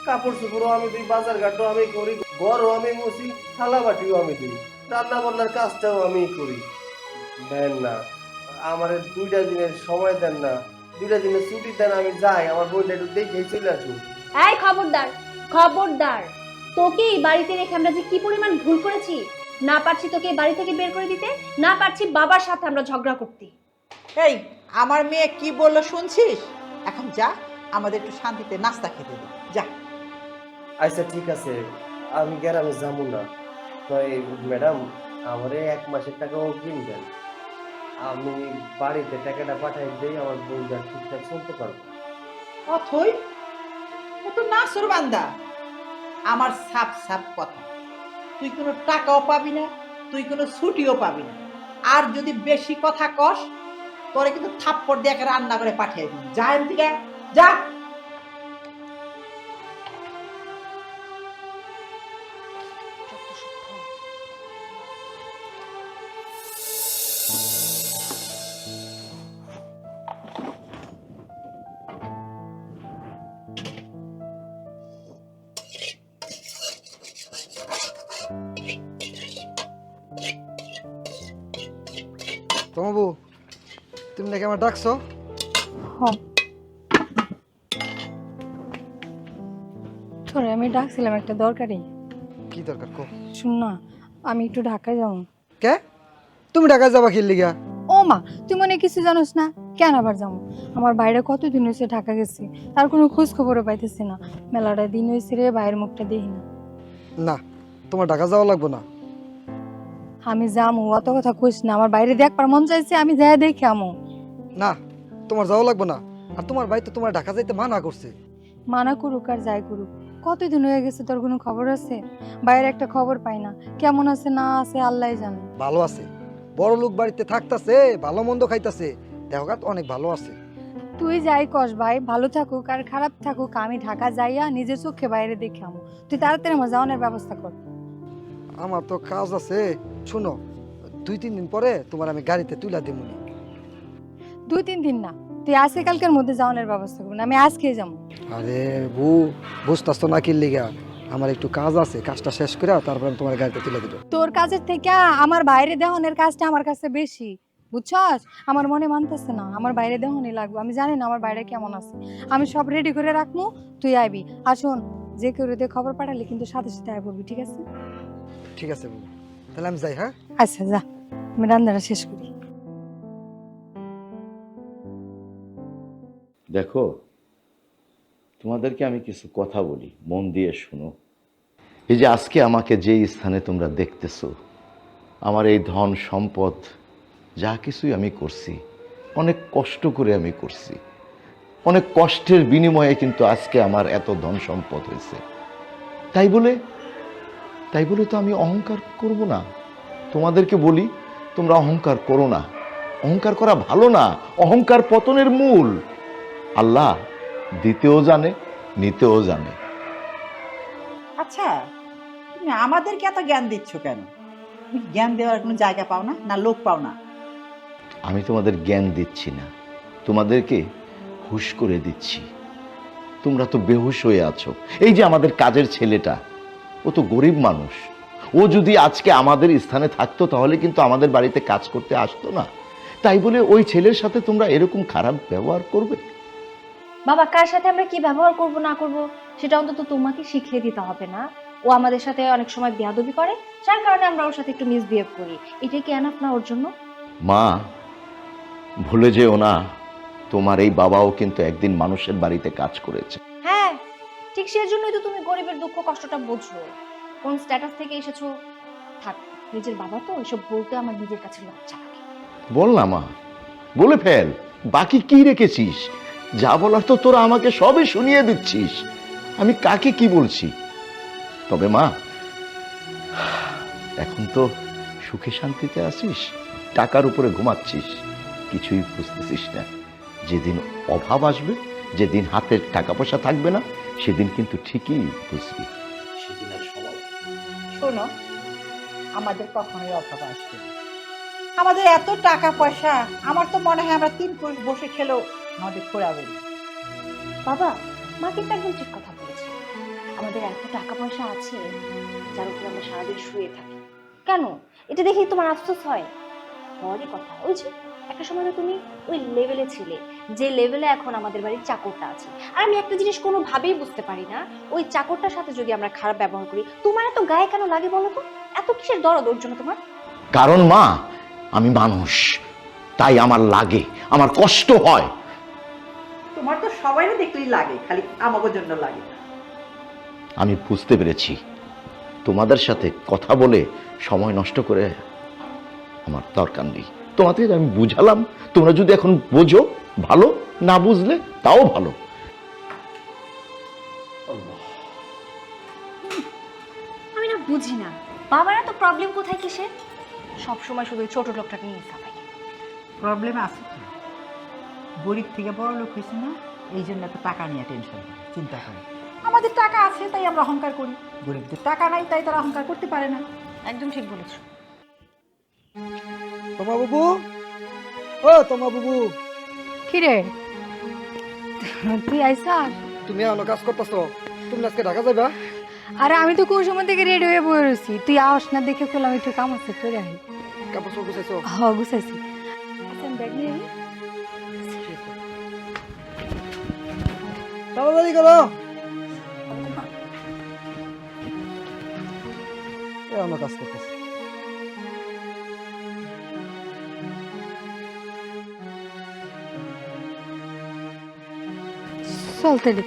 কাপড় চোপড়ও আমি দিই, বাজার ঘাটও আমি করি, ঘরও আমি মুছি, থালা বাটিও আমি দিই, রান্না বান্নার কাজটাও আমি করি। দেন না, আমার 2টা দিনের সময় দেন না, 2টা দিনের ছুটি দেন, আমি যাই, আমার বইটা একটু দেখে চলে আসুন। এই খবরদার, খবরদার, তোকে এই বাড়িতে রেখে আমরা যে কি পরিমাণ ভুল করেছি। না পারছি তোকে এই বাড়ি থেকে বের করে দিতে, না পারছি বাবার সাথে আমরা ঝগড়া করতে। এই আমার মেয়ে কি বললো শুনছিস? এখন যা, আমাদের একটু শান্তিতে নাস্তা খেতে দে, যা। আচ্ছা ঠিক আছে, আমি গ্রামে যাবো না। তাই ম্যাডাম, আমার 1 মাসের টাকাও কিনবেন, আমি বাড়িতে টাকাটা পাঠাই দিই, আমার বউটা ঠিকঠাক চলতে পারবো। অথই, ও তো নাসর বান্দা। আমার সাপ সাপ কথা, তুই কোনো টাকাও পাবি না, তুই কোনো ছুটিও পাবি না। আর যদি বেশি কথা কস, তোরে কিন্তু থাপ্পড় দিয়ে রান্না করে পাঠিয়ে দিবি। যা এখান থেকে, যা। বাবু, তুমি নাকি আমার ডাকছো? তোরে আমি ডাকছিলাম একটা দরকারি। কি দরকার কো? শুন না, আমি একটু ঢাকায় যাবো। কে? তুমি ঢাকায় যাবা কি লিগা? ও মা, তুই মনে কিছু জানোস না? কেন আবার যাবো? আমার বাইরে কতদিন হয়েছে ঢাকা গেছি, তার কোনো খোঁজ খবরও পাইতেছি না। মেলাটা দিন হয়েছে রে, বাইরের মুখটা দেখি না। না, তোমার ঢাকা যাওয়া লাগবে না। আমি যাবো, অত কথা কইস না। আমার বাইরে দেখবার মন চাইছে, আমি যাই দেখে আমো। না, তোমার যাওয়া লাগবে না। আর তোমার ভাই তো তোমার ঢাকা যাইতে মানা করছে। মানা করুক আর যাই করুক, কতদিন হয়ে গেছে, তোর কোনো খবর আছে? বাইরে একটা খবর পাই না, কেমন আছে না আছে আল্লাহই জানে। ভালো আছে, বড় লোক বাড়িতে থাকতাছে, ভালো মন্দ খাইতাছে, দেহঘাত অনেক ভালো আছে। তুই যাই কস ভাই, ভালো থাকুক আর খারাপ থাকুক, আমি ঢাকা যাইয়া নিজের চোখে বাইরে দেখে আমো। তুই তাড়াতাড়ি আমার যাওয়ানোর ব্যবস্থা কর। আমার তো কাজ আছে, শুনো 2-3 দিন পরে তোমার আমি গাড়িতে তুইলা দেবো। 2-3 দিন না, তুই আজকে কালকের মধ্যে যাওয়ানোর ব্যবস্থা করবি, আমি আজকেই যাবো। আরে বুঝতাস তো না কি লিগা, আমার একটু কাজ আছে, কাজটা শেষ করে তারপর আমি তোমার গাড়িতে তুলে দেবো। তোর কাজের থেকে আমার বাইরে দেহনের কাজটা আমার কাছে বেশি, বুঝছস? আমার মনে মানতেছে না, আমার বাইরে দেহনই লাগবে। আমি জানি না আমার বাইরে কেমন আছে, আমি সব রেডি করে রাখবো, তুই আইবি। আর শোন, যে কেউ দিয়ে খবর পাঠালে কিন্তু সাথে সাথে আয় বলবি, ঠিক আছে? ঠিক আছে বউ, তাহলে আমি যাই। হ্যাঁ আচ্ছা যা, আমি রান্নাটা শেষ করি। দেখো, তোমাদেরকে আমি কিছু কথা বলি, মন দিয়ে শোনো। এই যে আজকে আমাকে যে স্থানে তোমরা দেখতেছো, আমার এই ধন সম্পদ যা কিছুই আমি করছি, অনেক কষ্ট করে আমি করছি। অনেক কষ্টের বিনিময়ে কিন্তু আজকে আমার এত ধন সম্পদ হয়েছে। তাই বলে তো আমি অহংকার করব না। তোমাদেরকে বলি, তোমরা অহংকার করো না। অহংকার করা ভালো না, অহংকার পতনের মূল। আল্লাহ দিতেও জানে, নিতেও জানে। আচ্ছা, তুমি আমাদেরকে এত জ্ঞান দিচ্ছ কেন? তুমি জ্ঞান দেওয়ার কোনো জায়গা পাও না, না লোক পাও না? আমি তোমাদের জ্ঞান দিচ্ছি না, তোমাদেরকে হুঁশ করে দিচ্ছি। তোমরা তো বেহুশ হয়ে আছো। এই যে আমাদের কাজের ছেলেটা, ও তো গরিব মানুষ। ও যদি আজকে আমাদের স্থানে থাকতো তাহলে কিন্তু আমাদের বাড়িতে কাজ করতে আসতো না। তাই বলে ওই ছেলের সাথে তোমরা এরকম খারাপ ব্যবহার করবে? বাবা, কার সাথে আমরা কি ব্যবহার করব না করব সেটা অন্তত তোমাকে শিখিয়ে দিতে হবে না? ও আমাদের সাথে অনেক সময় বেয়াদবি করে, যার কারণে আমরা ওর সাথে একটু মিসবিহেভ করি। এটাই কি এনাফ না ওর জন্য? মা, ভুলে যেও না, তোমার এই বাবাও কিন্তু একদিন মানুষের বাড়িতে কাজ করেছে। হ্যাঁ, ঠিক সেজন্যই তো তুমি গরিবের দুঃখ কষ্টটা বোঝো। কোন স্ট্যাটাস থেকে এসেছো? থাক, নিজের বাবা তো, এসব বলতে আমার নিজের কাছে লজ্জা লাগে। বল না মা, বলে ফেল। বাকি কি রেখেছিস? যা বলার তো তোরা আমাকে সবই শুনিয়ে দিচ্ছিস। আমি কাকে কি বলছি? তবে মা, এখন তো সুখে শান্তিতে আছিস, টাকার উপরে ঘুমাচ্ছিস, কিছুই বুঝতেছিস না। যেদিন অভাব আসবে, যেদিন হাতের টাকা পয়সা থাকবে না, সেদিন কিন্তু ঠিকই বুঝবি। সেদিন আর সময়। শোনো, আমাদের কখনোই অভাব আসবে না। আমাদের এত টাকা পয়সা, আমার তো মনে হয় আমরা 3 পুরুষ বসে খেলেও আমাদের ফুরাবে না। বাবা, মা কিন্তু একদম ঠিক কথা বলেছে। আমাদের এত টাকা পয়সা আছে, যার উপর আমরা সারাদিন শুয়ে থাকি। কেন? এটা দেখেই তোমার আফসোস হয়? হওয়ারই কথা। ওই যে একটা সময় তো তুমি ওই লেভেলে ছিলে, যে লেভেলে এখন আমাদের বাড়ির চাকরটা আছে। আর আমি একটা জিনিস কোনোভাবেই বুঝতে পারি না, ওই চাকরটার সাথে যদি আমরা খারাপ ব্যবহার করি, তোমার এত গায়ে কেন লাগে বলো তো? এত কিসের দরদ ওর জন্য তোমার? কারণ মা, আমি মানুষ, তাই আমার লাগে, আমার কষ্ট হয়। তোমার তো সবাইও দেখলেই লাগে, খালি আমাদের জন্য লাগে না। আমি বুঝতে পেরেছি, তোমাদের সাথে কথা বলে সময় নষ্ট করে আমার দরকার নেই। তোমাদের আমি বুঝালাম, তোমরা যদি এখন বোঝো ভালো, না বুঝলে তাও ভালো। আমি না বুঝি না, বাবার এত প্রবলেম কোথায় কিসের? সবসময় শুধু ওই ছোট লোকটাকে নিয়ে সাফাই। প্রবলেম আছে কি? গরিব থেকে বড় লোক হয়েছে না, এই জন্য তো টাকা নিয়ে টেনশন করে, চিন্তা করে। আমাদের টাকা আছে তাই আমরা অহংকার করি, গরিবদের টাকা নাই তাই তারা অহংকার করতে পারে না। একদম ঠিক বলেছো। তোমা বাবু, ও তোমা বাবু, কিরে, তুই আইসাস? তুমি এখনো কাজ করতেছো? তুমি আজকে ঢাকা যাইবা? আরে আমি তো কোন সময় থেকে রেডি হয়ে বসে রয়েছি, তুই আস না দেখে করলাম একটু কাম আছে করে আই। কাপড় চোপড় গুছাইছো? হ্যাঁ গুছাইছি। আচ্ছা, আমি ব্যাগ নিয়ে আই। তাড়াতাড়ি করো। এখনো কাজ করতেছে। চল তাহলে।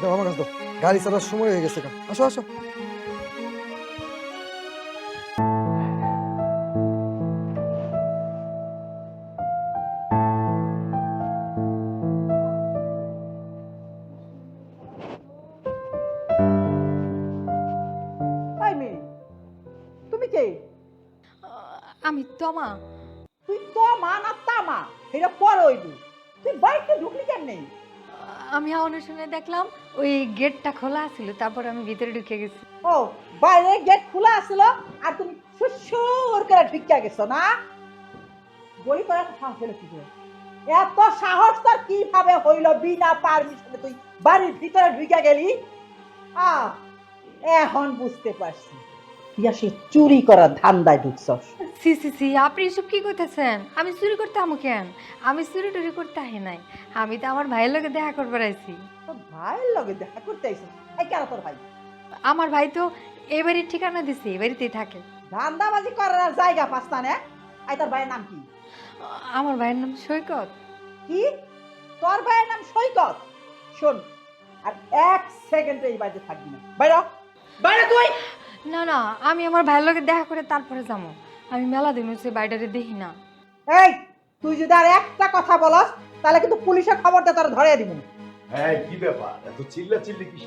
দাও আমার কাছে দাও, গাড়ি চালার সময় হয়ে গেছে। আসো আসো। কে? আমি তমা। তুই তো মা না তামা এটা পরে হইবি। তুই বাড়িতে ঢুকলি কেমনে? আমি শুনে দেখলাম ওই গেটটা খোলা ছিল, তারপর আমি ভিতরে ঢুকে গেছি। ও বাইরে গেট খোলা আছিল আর তুমি সুসুর করে ঢুকে গেছো না? গলি করার সাহস হলো কি করে? এত সাহস তোর কিভাবে হইল বিনা পারমিশনে তুই বাড়ির ভিতরে ঢুকে গেলি? এখন বুঝতে পারছি তুই আসলে চুরি করার ধান্দায় ঢুকছস। সি সি সি, আপনি এসব কি করতেছেন? আমি চুরি করতে আমো কেন? আমি চুরি টুরি করতে আহি নাই, আমি তো আমার ভাইয়ের লগে দেখা করবার আইছি। তোর ভাইয়ের লগে দেখা করতে আইছিস? এই কেন তোর ভাই? আমার ভাই তো এই বাড়ির ঠিকানা দিছে, এই বাড়িতেই থাকে। ধান্দাবাজি করার আর জায়গা পাস না নে? এই তোর ভাইয়ের নাম কি? আমার ভাইয়ের নাম সৈকত। কি? তোর ভাইয়ের নাম সৈকত? শোন, আর এক সেকেন্ডে এই বাড়িতে থাকবি না। বাইরে হ। বাইরে তুই। না না, আমি আমার ভাইয়ের লগে দেখা করে তারপরে যাবো। আমি মেলা দিন হচ্ছে বাইরে দেখি না। এই তুই যদি আর একটা কথা বলস তাহলে কিন্তু পুলিশের খবরটা তোর ধরে দিব। হ্যাঁ, কি ব্যাপার এত চিল্লা চিল্লি কি?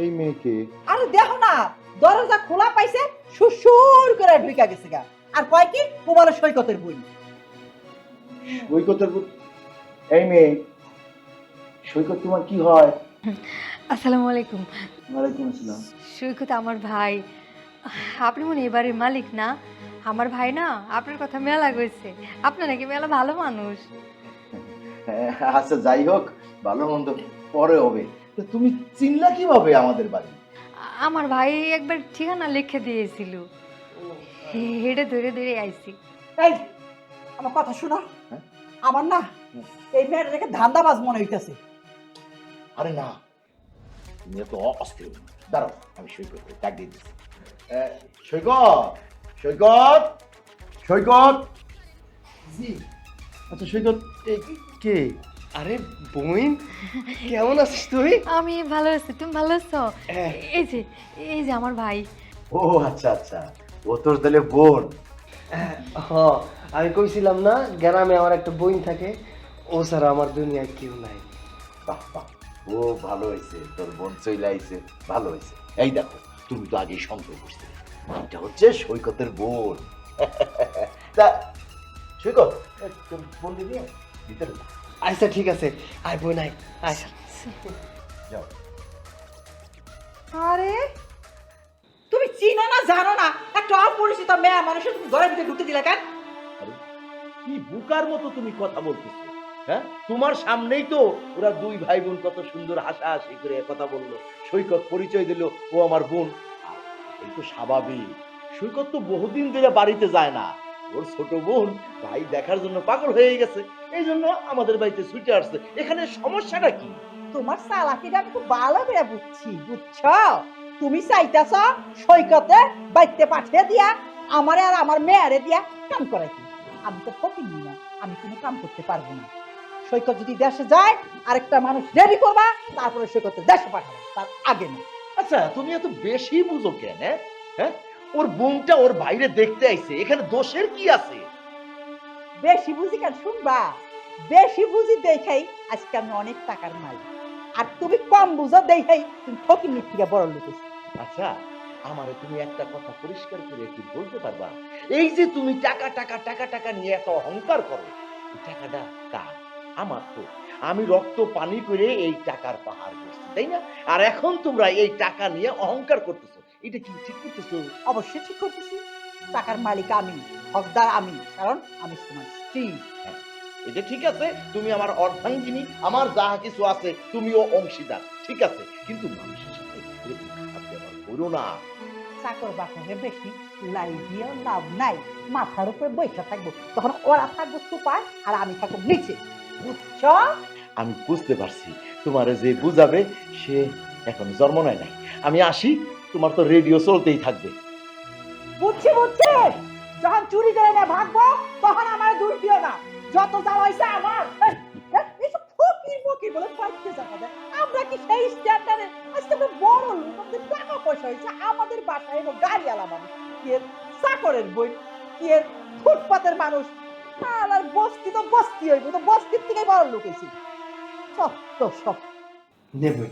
এই মেয়েকে আরে দেখো না, দরজা খোলা পাইছে, সুসুর করে ঢুকে গেছে গা। আর কয় কি ও বলে সৈকতের বই। সৈকতের এই মেয়ে সৈকত তোমার কি হয়? আসসালামু আলাইকুম। ওয়ালাইকুম আসসালাম। সৈকত আমার ভাই। আপনি মনে এবারের মালিক না? আমার ভাই না আপনার কথা মেলা কইছে, আপনি নাকি মেলা ভালো মানুষ। আচ্ছা যাই হোক, ভালো মন্দ পরে হবে। তো তুমি চিনলা কিভাবে আমাদের বাড়ি? আমার ভাই একবার ঠিকানা লিখে দিয়েছিল, হেডে ধরে ধরে আইছি। এই আমার কথা শোনো, আমার না এই মেয়েটা দেখে ধান্দাবাজ মনে হইতেছে। আরে না, তুমি এত অস্থির হও না। দাঁড়াও, আমি সৈকত ডাক দিয়ে দিচ্ছি। সৈকত, সৈকত, সৈকত। জি আচ্ছা সৈকত, কে? আরে বইন, কেমন আছিস তুই? আমি ভালো আছি, তুমি ভালো আছো? এই যে আমার ভাই। ও আচ্ছা আচ্ছা, ও তোর তাহলে বোন। হ, আমি কইছিলাম না গ্রামে আমার একটা বোন থাকে, ও ছাড়া আমার দুনিয়ায় কেউ নাই। বাহ বাহ, ও ভালো হয়েছে, তোর বোন চলে আইছে, ভালো হয়েছে। এই দেখো, তুমি তো আগেই সন্দেহ করতে, এটা হচ্ছে সৈকতের বোন। তা সৈকত, তোর বোন দিবি ভিতরে যা। আচ্ছা ঠিক আছে, আয় বোন আয়, আচ্ছা যাও। আরে তুমি চিনো না জানো না একটা অপরিচিত মেয়ে মানুষের তুমি ঘরের ভিতরে ঢুকতে দিলে কেন? আরে, কি বুকার মতো তুমি কথা বলতেছো? হ্যাঁ, তোমার সামনেই তো ওরা দুই ভাই বোন কত সুন্দর হাসাহাসি করে কথা বললো। সৈকত পরিচয় দিল ও আমার বোন। এই তো স্বাভাবিক, সৈকত তো বহুদিন ধরে বাড়িতে যায় না, ওর ছোট বোন ভাই দেখার জন্য পাগল হয়ে গেছে, এই জন্য আমাদের বাড়িতে ছুটে আসছে। এখানে সমস্যাটা কি? তোমার চালাকিটা আমি খুব ভালো করে বুঝছো। তুমি চাইতেছ সৈকতে বাইতে পাঠিয়ে দিয়া আমারে আর আমার মেয়ারে দিয়া কাম করাইতে। আমি তো ফকিনি না, আমি কোনো কাম করতে পারবো না। সৈকত যদি দেশে যায় আরেকটা মানুষ রেডি করবা, তারপরে সৈকতে দেশে পাঠাবো, তার আগে না। আচ্ছা তুমি এত বেশি বুঝো কেন? হ্যাঁ, ওর বোনটা ওর বাইরে দেখতে আইছে, এখানে দোষের কি আছে? বেশি বুঝি কেন শুনবা? বেশি বুঝি দেখাই আজকে আমি অনেক টাকার মালিক, আর তুমি কম বুঝো দেখাই তুমি ফকিনির থেকে বড় লোক হইছো। আচ্ছা, আমারে তুমি একটা কথা পরিষ্কার করে কি বলতে পারবা? এই যে তুমি টাকা টাকা টাকা টাকা নিয়ে এত অহংকার করো, এই টাকাটা কার? আমার তো। আমি রক্ত পানি করে এই টাকার পাহাড় করছি, তাই না? আর এখন তোমরা এই টাকা নিয়ে অহংকার করতেছো, এটা কি ঠিক করতেছো? অবশ্যই ঠিক করতেছি, টাকার মালিক আমি, হকদার আমি, কারণ আমি তোমার স্ত্রী। এটা ঠিক আছে, তুমি আমার অর্ধাঙ্গিনী, আমার যা কিছু আছে তুমিও অংশীদার, ঠিক আছে, কিন্তু মানুষের সাথে এরকম খারাপ ব্যবহার করো না। চাকর বাকরে বেশি লাই দিয়ে লাভ নাই, মাথার উপরে বৈঠা থাকবো, তখন ওরা থাকবো সুপার আর আমি থাকবো নিচে, বুঝছো? আমি বুঝতে পারছি, তোমারে যে বুঝাবে সে এখন জন্ম নেয় নাই। আমি আসি, তোমার তো রেডিও চলতেই থাকবে। বুঝছি বুঝছি, যখন চুরি করে না ভাগবো তখন আমার দূর দিও না, যত যাওয়া হয়েছে আমার। এইসব ফকির ফকির বলে পাইতে যাবে, আমরা কি সেই স্ট্যান্ডার্ডে? আজকে তো বড় লোক, আমাদের টাকা পয়সা হয়েছে, আমাদের বাসায় এলো গাড়ি আলা মানুষ, কি এর চাকরের বই, কি এর ফুটপাতের মানুষ, আর বস্তি তো বস্তি হইব, তো বস্তির থেকেই বড় লোক হয়েছি। সব তো সব নেবই,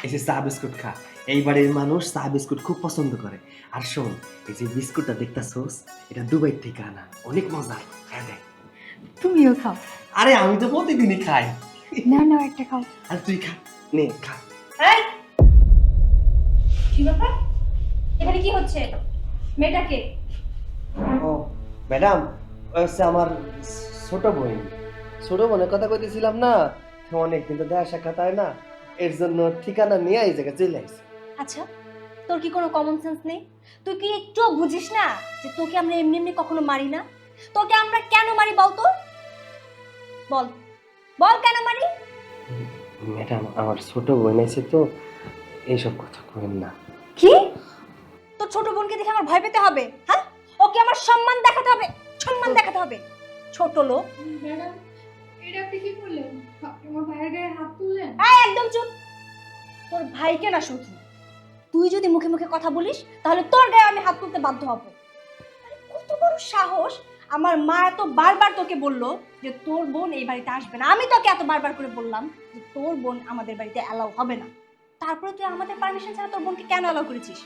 এই যে চা বিস্কুট খা, এই বাড়ির মানুষ চা বিস্কুট খুব পছন্দ করে। আর শোন, এই যে বিস্কুটটা দেখতাছোস, এটা দুবাই থেকে আনা, অনেক মজা। হ্যাঁ দেখ। তুমিও খাও। আরে আমি তো প্রতিদিনই খাই। না না, একটা খাও। আর তুই খা, নে খা। কি ব্যাপার? এখানে কি হচ্ছে? মেয়েটাকে ও ম্যাডাম, হচ্ছে আমার ছোট বোন। ছোট বোনের কথা কইতেছিলাম না, অনেক কিন্তু দেখা সাক্ষাৎ হয় না, এর জন্য ঠিকানা নিয়ে এই জায়গায় চলে আসছে। আচ্ছা, তোর কি কোনো কমন সেন্স নেই? তুই কি একটু বুঝিস না যে তোকে আমরা এমনি এমনি কখনো মারি না? তোকে আমরা কেন মারি বল তো? বল বল কেন মারি? ম্যাডাম, আমার ছোট বোন আছে তো, এইসব কথা কইেন না। কি? তোর ছোট বোনকে দেখে আমার ভয় পেতে হবে? হ্যাঁ, ওকে আমার সম্মান দেখাতে হবে, সম্মান দেখাতে হবে। ছোট লোক। ম্যাডাম, এটা আপনি কি করলেন? আমার ভাইয়ের গায়ে হাত তুললেন? এই একদম চুপ। তোর ভাইকে না শুধু, তুই যদি মুখে মুখে কথা বলিস তাহলে তোর গায়ে আমি হাত তুলতে বাধ্য হব। আরে কত বড় সাহস! আমার মা এত বারবার তোকে বললো যে তোর বোন এই বাড়িতে আসবে না। আমি তোকে এত বারবার করে বললাম যে তোর বোন আমাদের বাড়িতে অ্যালাউ হবে না। তারপরে তুই আমাদের পারমিশন ছাড়া তোর বোনকে কেন অ্যালাউ করেছিস?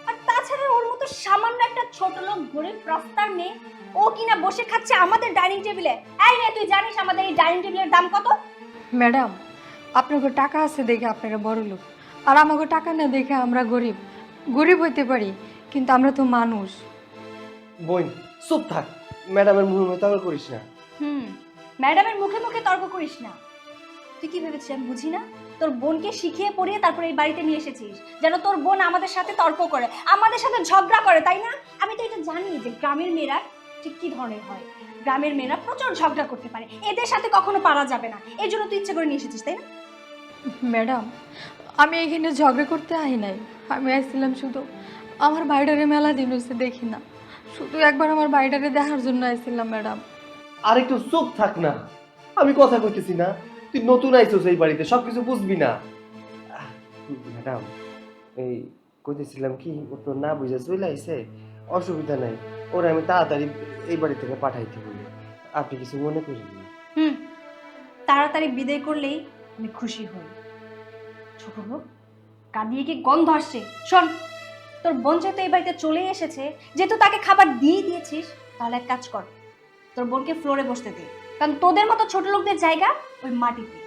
আর তাছাড়া ওর মতো সামান্য একটা ছোট লোক গরিব রাস্তার মেয়ে, ও কিনা বসে খাচ্ছে আমাদের ডাইনিং টেবিলে। এই মেয়ে, তুই জানিস আমাদের এই ডাইনিং টেবিলের দাম কত? ম্যাডাম, আপনাকে টাকা আছে দেখে আপনারা বড় লোক, আর আমাকে টাকা না দেখে আমরা গরিব। গরিব হইতে পারি, কিন্তু আমরা তো মানুষ। বোন চুপ থাক, ম্যাডামের মুখে মুখে তর্ক করিস না। ম্যাডামের মুখে মুখে তর্ক করিস না। তুই কি ভেবেছিস আমি বুঝি না? তোর বোনকে শিখিয়ে পড়িয়ে তারপরে এই বাড়িতে নিয়ে এসেছিস যেন তোর বোন আমাদের সাথে তর্ক করে, আমাদের সাথে ঝগড়া করে, তাই না? আমি তো এটা জানি যে গ্রামের মেয়েরা ঠিক কি ধরনের হয়। গ্রামের মেয়েরা প্রচুর ঝগড়া করতে পারে, এদের সাথে কখনো পারা যাবে না। এই জন্য তুই ইচ্ছে করে নিয়ে এসেছিস, তাই না? ম্যাডাম, আমি এখানে ঝগড়া করতে আই নাই। আমি আসছিলাম শুধু আমার বাইডারে মেলা দিন হচ্ছে দেখি না, শুধু একবার আমার বাইডারে দেখার জন্য আসছিলাম ম্যাডাম। আর একটু চুপ থাক না, আমি কথা কইতেছি না। তুই নতুন আইছিস এই বাড়িতে, সবকিছু বুঝবি না। ম্যাডাম, এই কইতেছিলাম কি, ও তো না বুঝে চলে আইছে, অসুবিধা নাই, ওরা আমি তাড়াতাড়ি এই বাড়ি থেকে পাঠাইতে বলি, আপনি কিছু মনে করেন না। তাড়াতাড়ি বিদায় করলেই আমি খুশি হই। ছোট লোক, কাঁদিয়ে কি গন্ধ আসছে? শোন, তোর বোন যেহেতু এই বাড়িতে চলে এসেছে, যেহেতু তাকে খাবার দিয়ে দিয়েছিস, তাহলে এক কাজ কর, তোর বোনকে ফ্লোরে বসতে দে। কারণ তোদের মতো ছোট লোকদের জায়গা ওই মাটিতে,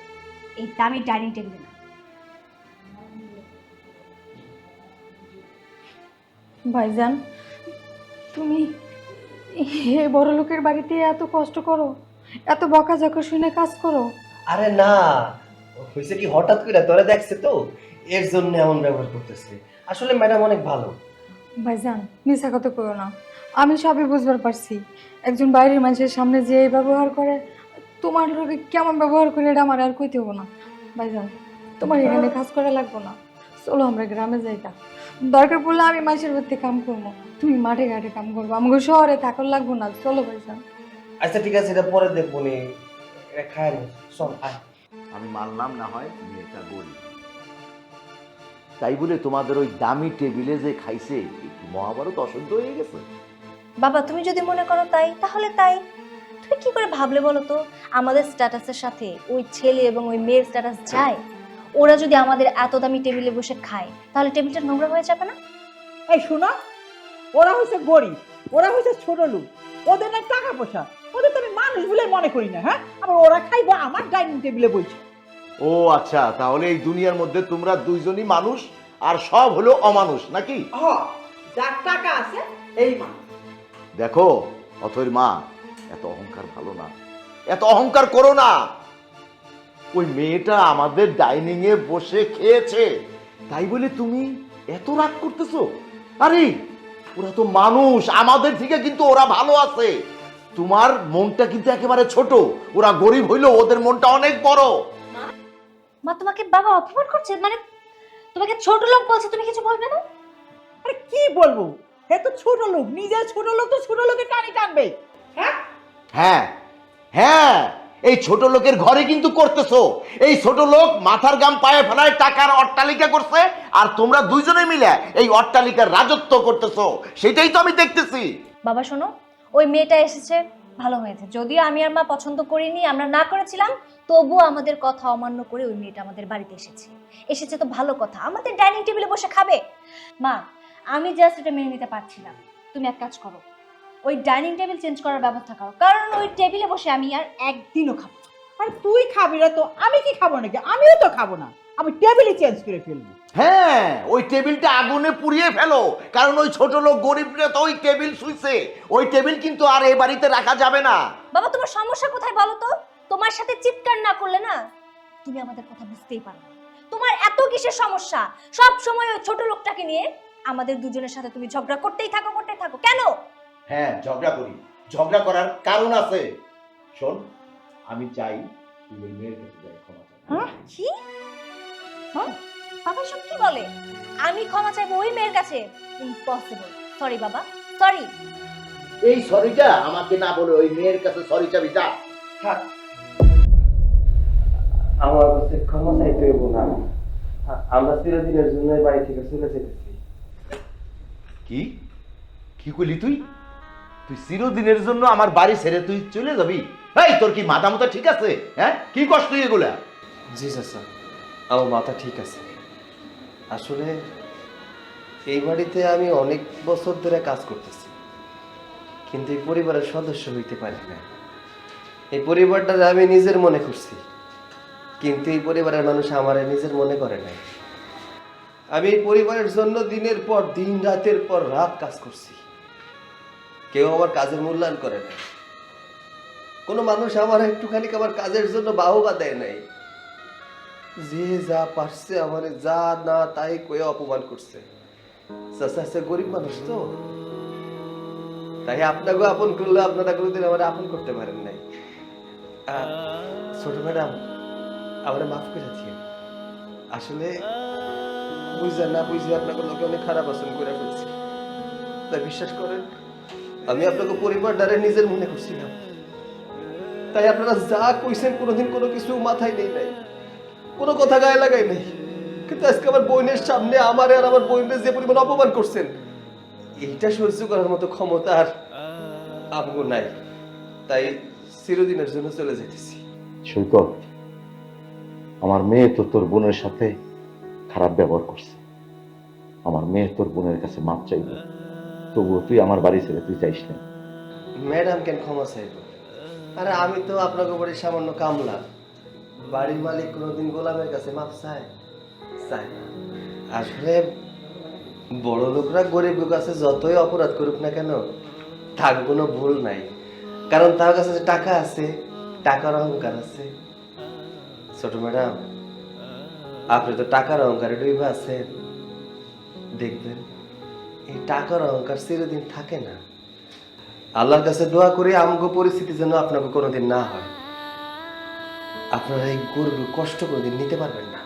এই দামি ডাইনিং টেবিলে না। ভাইজান, তুমি এই বড় লোকের বাড়িতে এত কষ্ট করো, এত বকাঝকা শুনে কাজ করো? আরে না, হয়েছে কি, হঠাৎ করে তোরা দেখছে তো, এর জন্য এমন ব্যবহার করতেছে। আসলে ম্যাডাম অনেক ভালো। ভাইজান, মিশা কথা করো না, আমি সবই বুঝবার পারছি। একজন বাইরের মানুষের সামনে যে এই ব্যবহার করে, তোমার লোকে কেমন ব্যবহার করে এটা আমার আর কইতে হবো না। ভাইজান, তোমার এখানে কাজ করা লাগবো না, চলো আমরা গ্রামে যাইতা। দরকার পড়লে আমি মানুষের বাড়িতে কাম করবো, তুমি মাঠে ঘাটে কাম করবো, আমাকে শহরে থাকার লাগবো না। চলো ভাইজান। আচ্ছা ঠিক আছে, এটা পরে দেখবো নি, এটা খায় না, চল আয়। আমি মানলাম না হয় মেয়েটা গরিব, তাই বলে তোমাদের ওই দামি টেবিলে যে খাইছে একটু মহাভারত অসহ্য হয়ে গেছে। বাবা, তুমি যদি মনে করো তাই, তাহলে তাই। তুমি কি করে ভাবলে বলো তো, আমাদের স্ট্যাটাসের সাথে ওই ছেলে এবং ওই মেয়ের স্ট্যাটাস যায়? ওরা যদি আমাদের এত দামি টেবিলে বসে খায়, তাহলে টেবিলটা নোংরা হয়ে যাবে না? এই শোনো, ওরা হচ্ছে গরিব, ওরা হচ্ছে ছোট লোক, ওদের না টাকা পয়সা, ওদের তো আমি মানুষ বলে মনে করি না। হ্যাঁ, আবার ওরা খাইবো আমার ডাইনিং টেবিলে বসে। ও আচ্ছা, তাহলে এই দুনিয়ার মধ্যে তোমরা দুইজনই মানুষ আর সব হলো অমানুষ নাকি? যার টাকা আছে এই মানুষ। দেখো অথৈর মা, এত অহংকার ভালো না, এত অহংকার করো না। ওই মেয়েটা আমাদের ডাইনিং এ বসে খেয়েছে, তাই বলে তুমি এত রাগ করতেছো? আরে ওরা তো মানুষ, আমাদের থেকে কিন্তু ওরা ভালো আছে। তোমার মনটা কিন্তু একেবারে ছোট, ওরা গরিব হইলেও ওদের মনটা অনেক বড়। মা, তোমাকে বাবা অপমান করছে, মানে তোমাকে ছোট লোক বলছে, তুমি কিছু বলবে না? আরে কি বলবো, হে তো ছোট লোক, নিজের ছোট লোক তো ছোট লোকের টানি টানবে। হ্যাঁ হ্যাঁ হ্যাঁ, এই ছোট লোকের ঘরে কিন্তু করতেছো। এই ছোট লোক মাথার গাম পায়ে ফেলায় টাকার অট্টালিকা করছে, আর তোমরা দুইজনে মিলে এই অট্টালিকার রাজত্ব করতেছো, সেটাই তো আমি দেখতেছি। বাবা শোনো, ওই মেয়েটা এসেছে ভালো হয়েছে, যদিও আমি আর মা পছন্দ করিনি, আমরা না করেছিলাম, তবুও আমাদের কথা অমান্য করে ওই মেয়েটা আমাদের বাড়িতে এসেছে তো ভালো কথা, আমাদের ডাইনিং টেবিলে বসে খাবে। মা, আমি জাস্ট এটা মেনে নিতে পারছি না। তুমি এক কাজ করো, ওই ডাইনিং টেবিল চেঞ্জ করার ব্যবস্থা করো, কারণ ওই টেবিলে বসে আমি আর একদিনও খাবো না। আর তুই খাবি না তো আমি কি খাবো নাকি? আমিও তো খাবো না, আমি টেবিলই চেঞ্জ করে ফেলবো। হ্যাঁ, ওই টেবিলটা আগুনে পুড়িয়ে ফেলো, কারণ ওই ছোট লোক গরিবরা তো ওই টেবিল শুইছে। ওই টেবিল কিন্তু আর এই বাড়িতে রাখা যাবে না। বাবা, তোমার সমস্যা কোথায় বলো তো? তোমার সাথে চিৎকার না করলে না তুমি আমাদের কথা বুঝতেই পারো না। তোমার এত কিসের সমস্যা? সব সময় ওই ছোট লোকটাকে নিয়ে আমাদের দুজনের সাথে তুমি ঝগড়া করতেই থাকো কেন? হ্যাঁ, ঝগড়া করি, ঝগড়া করার কারণ আছে। শোন, আমি চাই তুই ওই মেয়ের কাছে যাই ক্ষমা চাই। কি? বাবা সব কি বলে? আমি ক্ষমা চাইবো ওই মেয়ের কাছে? ইম্পসিবল। সরি বাবা, সরি। এই সরিটা আমাকে না বলে ওই মেয়ের কাছে সরি চাবি, যা। থাক, আমার কাছে ক্ষমা চাইতে হইব না। আমরা চিরদিনের জন্য এই বাড়ি থেকে চলে যেতেছি। কি কি কইলি তুই? তুই চিরদিনের জন্য আমার বাড়ি ছেড়ে তুই চলে যাবি? এই, তোর কি মাথা মতো ঠিক আছে? হ্যাঁ, কি কষ্ট এগুলা? জি চাচা, আমার মাথা ঠিক আছে। আসলে এই বাড়িতে আমি অনেক বছর ধরে কাজ করতেছি, কিন্তু এই পরিবারের সদস্য হইতে পারি না। এই পরিবারটা আমি নিজের মনে করছি, কিন্তু এই পরিবারের মানুষ আমার নিজের মনে করে নাই। আমি এই পরিবারের জন্য দিনের পর দিন, রাতের পর রাত কাজ করছি, কেউ আমার কাজের মূল্যায়ন করে না। কোনো মানুষ আমার একটুখানি আমার কাজের জন্য বাহবা দেয় নাই। যে যা পারছে আমার যা না তাই কয়ে অপমান করছে। চাচা গরিব মানুষ তো, তাই আপনাকে আপন করলে আপনারা কোনোদিন আমার আপন করতে পারেন নাই। ছোট ম্যাডাম, আমার মাফ করে দিয়েন। আসলে বুঝে না বুঝে আপনাকে লোকে অনেক খারাপ আচরণ করে ফেলছি। তাই বিশ্বাস করেন, আমি আপনাকে পরিবার দ্বারা নিজের মনে করছিলাম, তাই আপনারা যা কইছেন কোনোদিন কোনো কিছু মাথায় নেই নাই, কোনো কথা গায়ে লাগাই নাই। কিন্তু আজকে আমার বোনের সামনে আমার আর আমার বোনের যে পরিমাণ অপমান করছেন, এইটা সহ্য করার মতো ক্ষমতা আর আমগো নাই। তাই চিরদিনের জন্য চলে যেতেছি। সৈকত, আমার মেয়ে তো তোর বোনের সাথে খারাপ ব্যবহার করছে। আমার মেয়ে তোর বোনের কাছে মাপ চাইব, তবুও তুই আমার বাড়ি ছেড়ে তুই যাইস না। ম্যাডাম কেন ক্ষমা চাইব? আরে আমি তো আপনাকে বাড়ির সামান্য কামলা। বাড়ির মালিক কোনোদিন গোলামের কাছে মাপ চায়? চায় না। আসলে বড় লোকরা গরিবের কাছে যতই অপরাধ করুক না কেন, তার কোনো ভুল নাই, কারণ তার কাছে যে টাকা আছে, টাকার অহংকার আছে। ছোট ম্যাডাম, আপনি তো টাকার অহংকারে ডুবে আছেন। দেখবেন এই টাকার অহংকার চিরদিন থাকে না। আল্লাহর কাছে দোয়া করি আমগো পরিস্থিতি যেন আপনাকে কোনোদিন না হয়। আপনারা এই গর্ব কষ্ট কোনোদিন নিতে পারবেন না,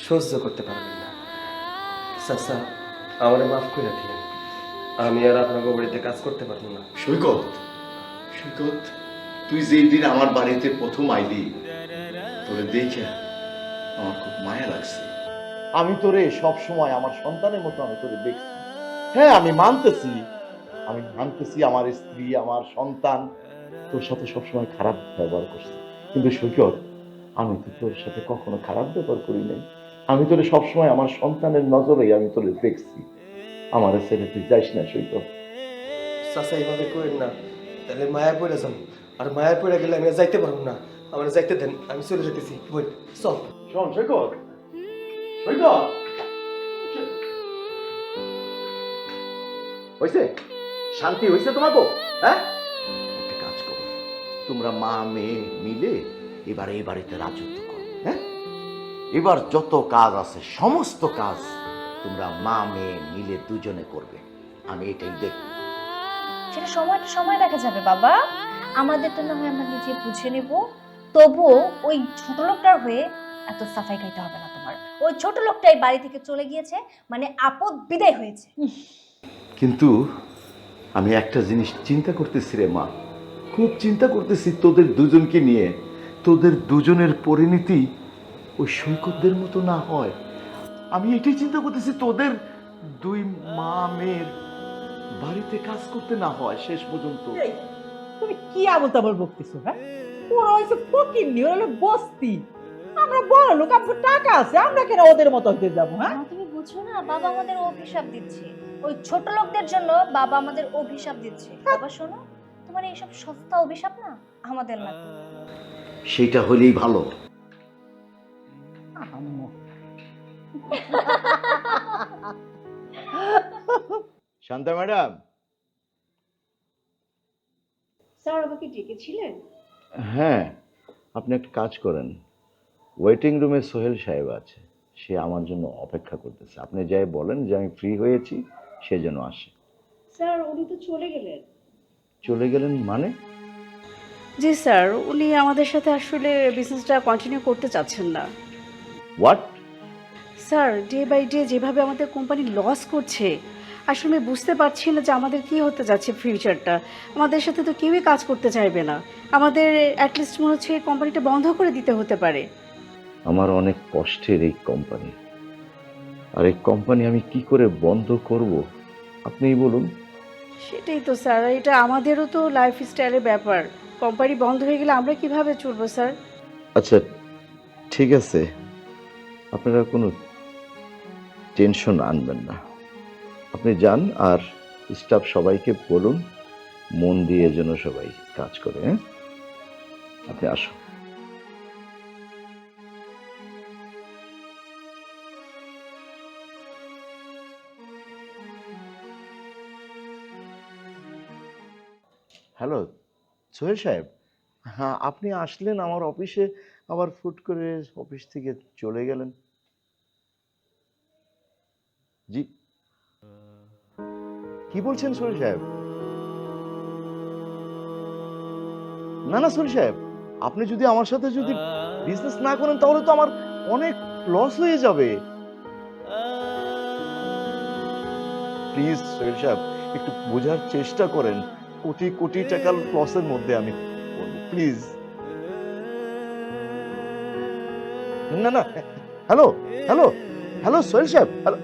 সহ্য করতে পারবেন না। চাচা, আমারে মাফ করে দিন, আমি আর আপনাকে বাড়িতে কাজ করতে পারবো না। সৈকত, সৈকত, তুই যেই দিন আমার বাড়িতে প্রথম আইলি, তোরে দেখে আমার খুব মায়া লাগছে। আমি তোরে সব সময় আমার সন্তানের মতো আমি তোরে দেখছি। হ্যাঁ, আমি মানতেছি আমার স্ত্রী, আমার সন্তান তোর সাথে সবসময় খারাপ ব্যবহার করছে, কিন্তু সৈকত, আমি তো তোর সাথে কখনো খারাপ ব্যবহার করি নাই। আমি তোরে সবসময় আমার সন্তানের নজরেই আমি তোরে দেখছি। আমার ছেলে তুই যাইস না সৈকত। চাচা, এইভাবে করেন না, তাহলে মায়া পড়ে যান, আর মায়া পড়ে গেলে আমি আর যাইতে পারবো না। আমার যাইতে দেন, আমি চলে যেতেছি। বল, চল। শোন সৈকত, সৈকত, হয়েছে? শান্তি হয়েছে তোমাকে? হ্যাঁ, একটা কাজ করো, তোমরা মা মেয়ে মিলে এবারে এই বাড়িতে রাজত্ব করো। হ্যাঁ, এবার যত কাজ আছে সমস্ত কাজ তোমরা মা মেয়ে মিলে দুজনে করবে। আমি এটাই দেখব। সেটা সময় দেখা যাবে বাবা। আমাদের তো না হয় আমরা নিজে বুঝে নেব, তবুও ওই ছোট লোকটার হয়ে এত সাফাই খাইতে হবে না তোমার। ওই ছোট লোকটাই বাড়ি থেকে চলে গিয়েছে, মানে আপদ বিদায় হয়েছে। কিন্তু আমি একটা জিনিস চিন্তা করতেছি রে মা, খুব চিন্তা করতেছি তোদের দুজনকে নিয়ে। তোদের দুজনের পরিণতি ওই সৈকতদের মতো না হয়। আমি এটাই চিন্তা করতেছি, তোদের দুই মা মেয়ের বাড়িতে কাজ করতে না হয় শেষ পর্যন্ত। তুমি কি আবল তাবল বকতেছো? হ্যাঁ, ওরা হয়েছে ফকিন্নি, ওরা হলো বস্তি। আমরা বড় লোক, আমাদের টাকা আছে, আমরা কেন ওদের মতো হতে যাবো? হ্যাঁ, মা, তুমি বুঝছো না, বাবা আমাদের অভিশাপ দিচ্ছে। ওই ছোট লোকদের জন্য বাবা আমাদের অভিশাপ দিচ্ছে। বাবা শোনো, তোমার এইসব সস্তা অভিশাপ না আমাদের লাগবে। সেটা হলেই ভালো। আম্মু। শান্তা ম্যাডাম। স্যার, আমাকে ডেকেছিলেন? হ্যাঁ, আপনি একটা কাজ করেন, ওয়েটিং রুমে সোহেল সাহেব আছে, সে আমার জন্য অপেক্ষা করতেছে। আপনি যাই বলেন যে আমি ফ্রি হয়েছি, সে যেন আসে। স্যার, উনি তো চলে গেলেন। চলে গেলেন মানে? জি স্যার, উনি আমাদের সাথে আসলে বিজনেসটা কন্টিনিউ করতে চাচ্ছেন না। What? Sir, day by day যেভাবে আমাদের কোম্পানি লস করছে, আসলে আমি বুঝতে পারছি না যে আমাদের কি হতে যাচ্ছে ফিউচারটা। আমাদের সাথে তো কেউই কাজ করতে চাইবে না। আমাদের অ্যাটলিস্ট মনে হচ্ছে এই কোম্পানিটা বন্ধ করে দিতে হতে পারে। আমার অনেক কষ্টের এই কোম্পানি, আর এই কোম্পানি আমি কি করে বন্ধ করব আপনিই বলুন। সেটাই তো স্যার, এটা আমাদেরও তো লাইফস্টাইলের ব্যাপার। কোম্পানি বন্ধ হয়ে গেলে আমরা কিভাবে চলবো স্যার? আচ্ছা ঠিক আছে, আপনারা কোনো টেনশন আনবেন না, আপনি যান আর স্টাফ সবাইকে বলুন মন দিয়ে যেন সবাই কাজ করে। হ্যাঁ, আপনি আসুন। হ্যালো সোহেল সাহেব, হ্যাঁ আপনি আসলেন আমার অফিসে, আবার ফুট করে অফিস থেকে চলে গেলেন। জি, কি বলছেন সোহেল সাহেব? না না সোহেল সাহেব, আপনি যদি আমার সাথে যদি বিজনেস না করেন তাহলে তো আমার অনেক লস হয়ে যাবে। প্লিজ সোহেল সাহেব, একটু বোঝার চেষ্টা করেন, কোটি কোটি টাকার লসের মধ্যে আমি প্লিজ। না না, হ্যালো হ্যালো হ্যালো সোহেল সাহেব, হ্যালো।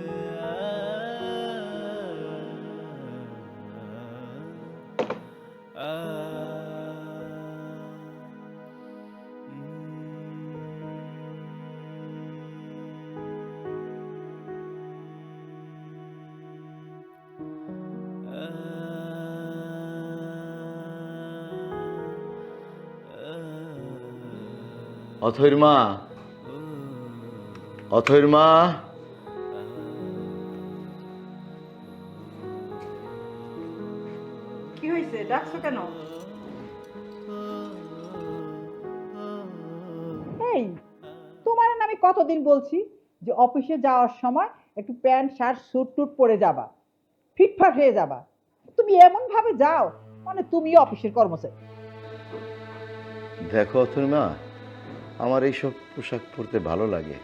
অথৈর মা, অথৈর মা। কি হয়েছে, ডাকছো কেন? এই, তোমার না আমি কতদিন বলছি যে অফিসে যাওয়ার সময় একটু প্যান্ট শার্ট স্যুট টুট পরে যাবা, ফিটফাট হয়ে যাবা। তুমি এমন ভাবে যাও মানে তুমি অফিসের কর্মচারী। দেখো অথৈর মা, আমার এইসব পোশাক পরতে ভালো লাগে,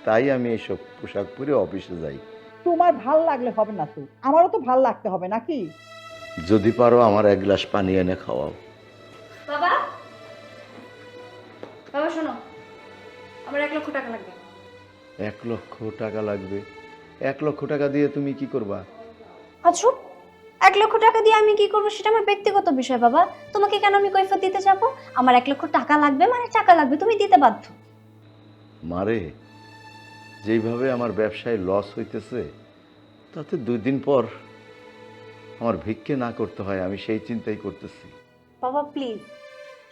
তাই আমি এইসব পোশাক পরে অফিসে যাই। তোমার ভাল লাগলে হবে না তো, আমারও তো ভাল লাগতে হবে নাকি? যদি পারো আমার এক গ্লাস পানি এনে খাওয়াও। বাবা, বাবা শোনো, আমার 1 লক্ষ টাকা লাগবে। 1 লক্ষ টাকা লাগবে? 1 লক্ষ টাকা দিয়ে তুমি কি করবা? আচ্ছা, 1 লক্ষ টাকা দিয়ে আমি কি করবো সেটা আমার ব্যক্তিগত বিষয় বাবা। তোমাকে কেন আমি কৈফিয়ত দিতে যাবো? আমার 1 লক্ষ টাকা লাগবে মানে টাকা লাগবে, তুমি দিতে বাধ্য। মারে, যেইভাবে আমার ব্যবসায় লস হইতেছে তাতে 2 দিন পর আমার ভিক্ষে না করতে হয়, আমি সেই চিন্তাই করতেছি। বাবা প্লিজ,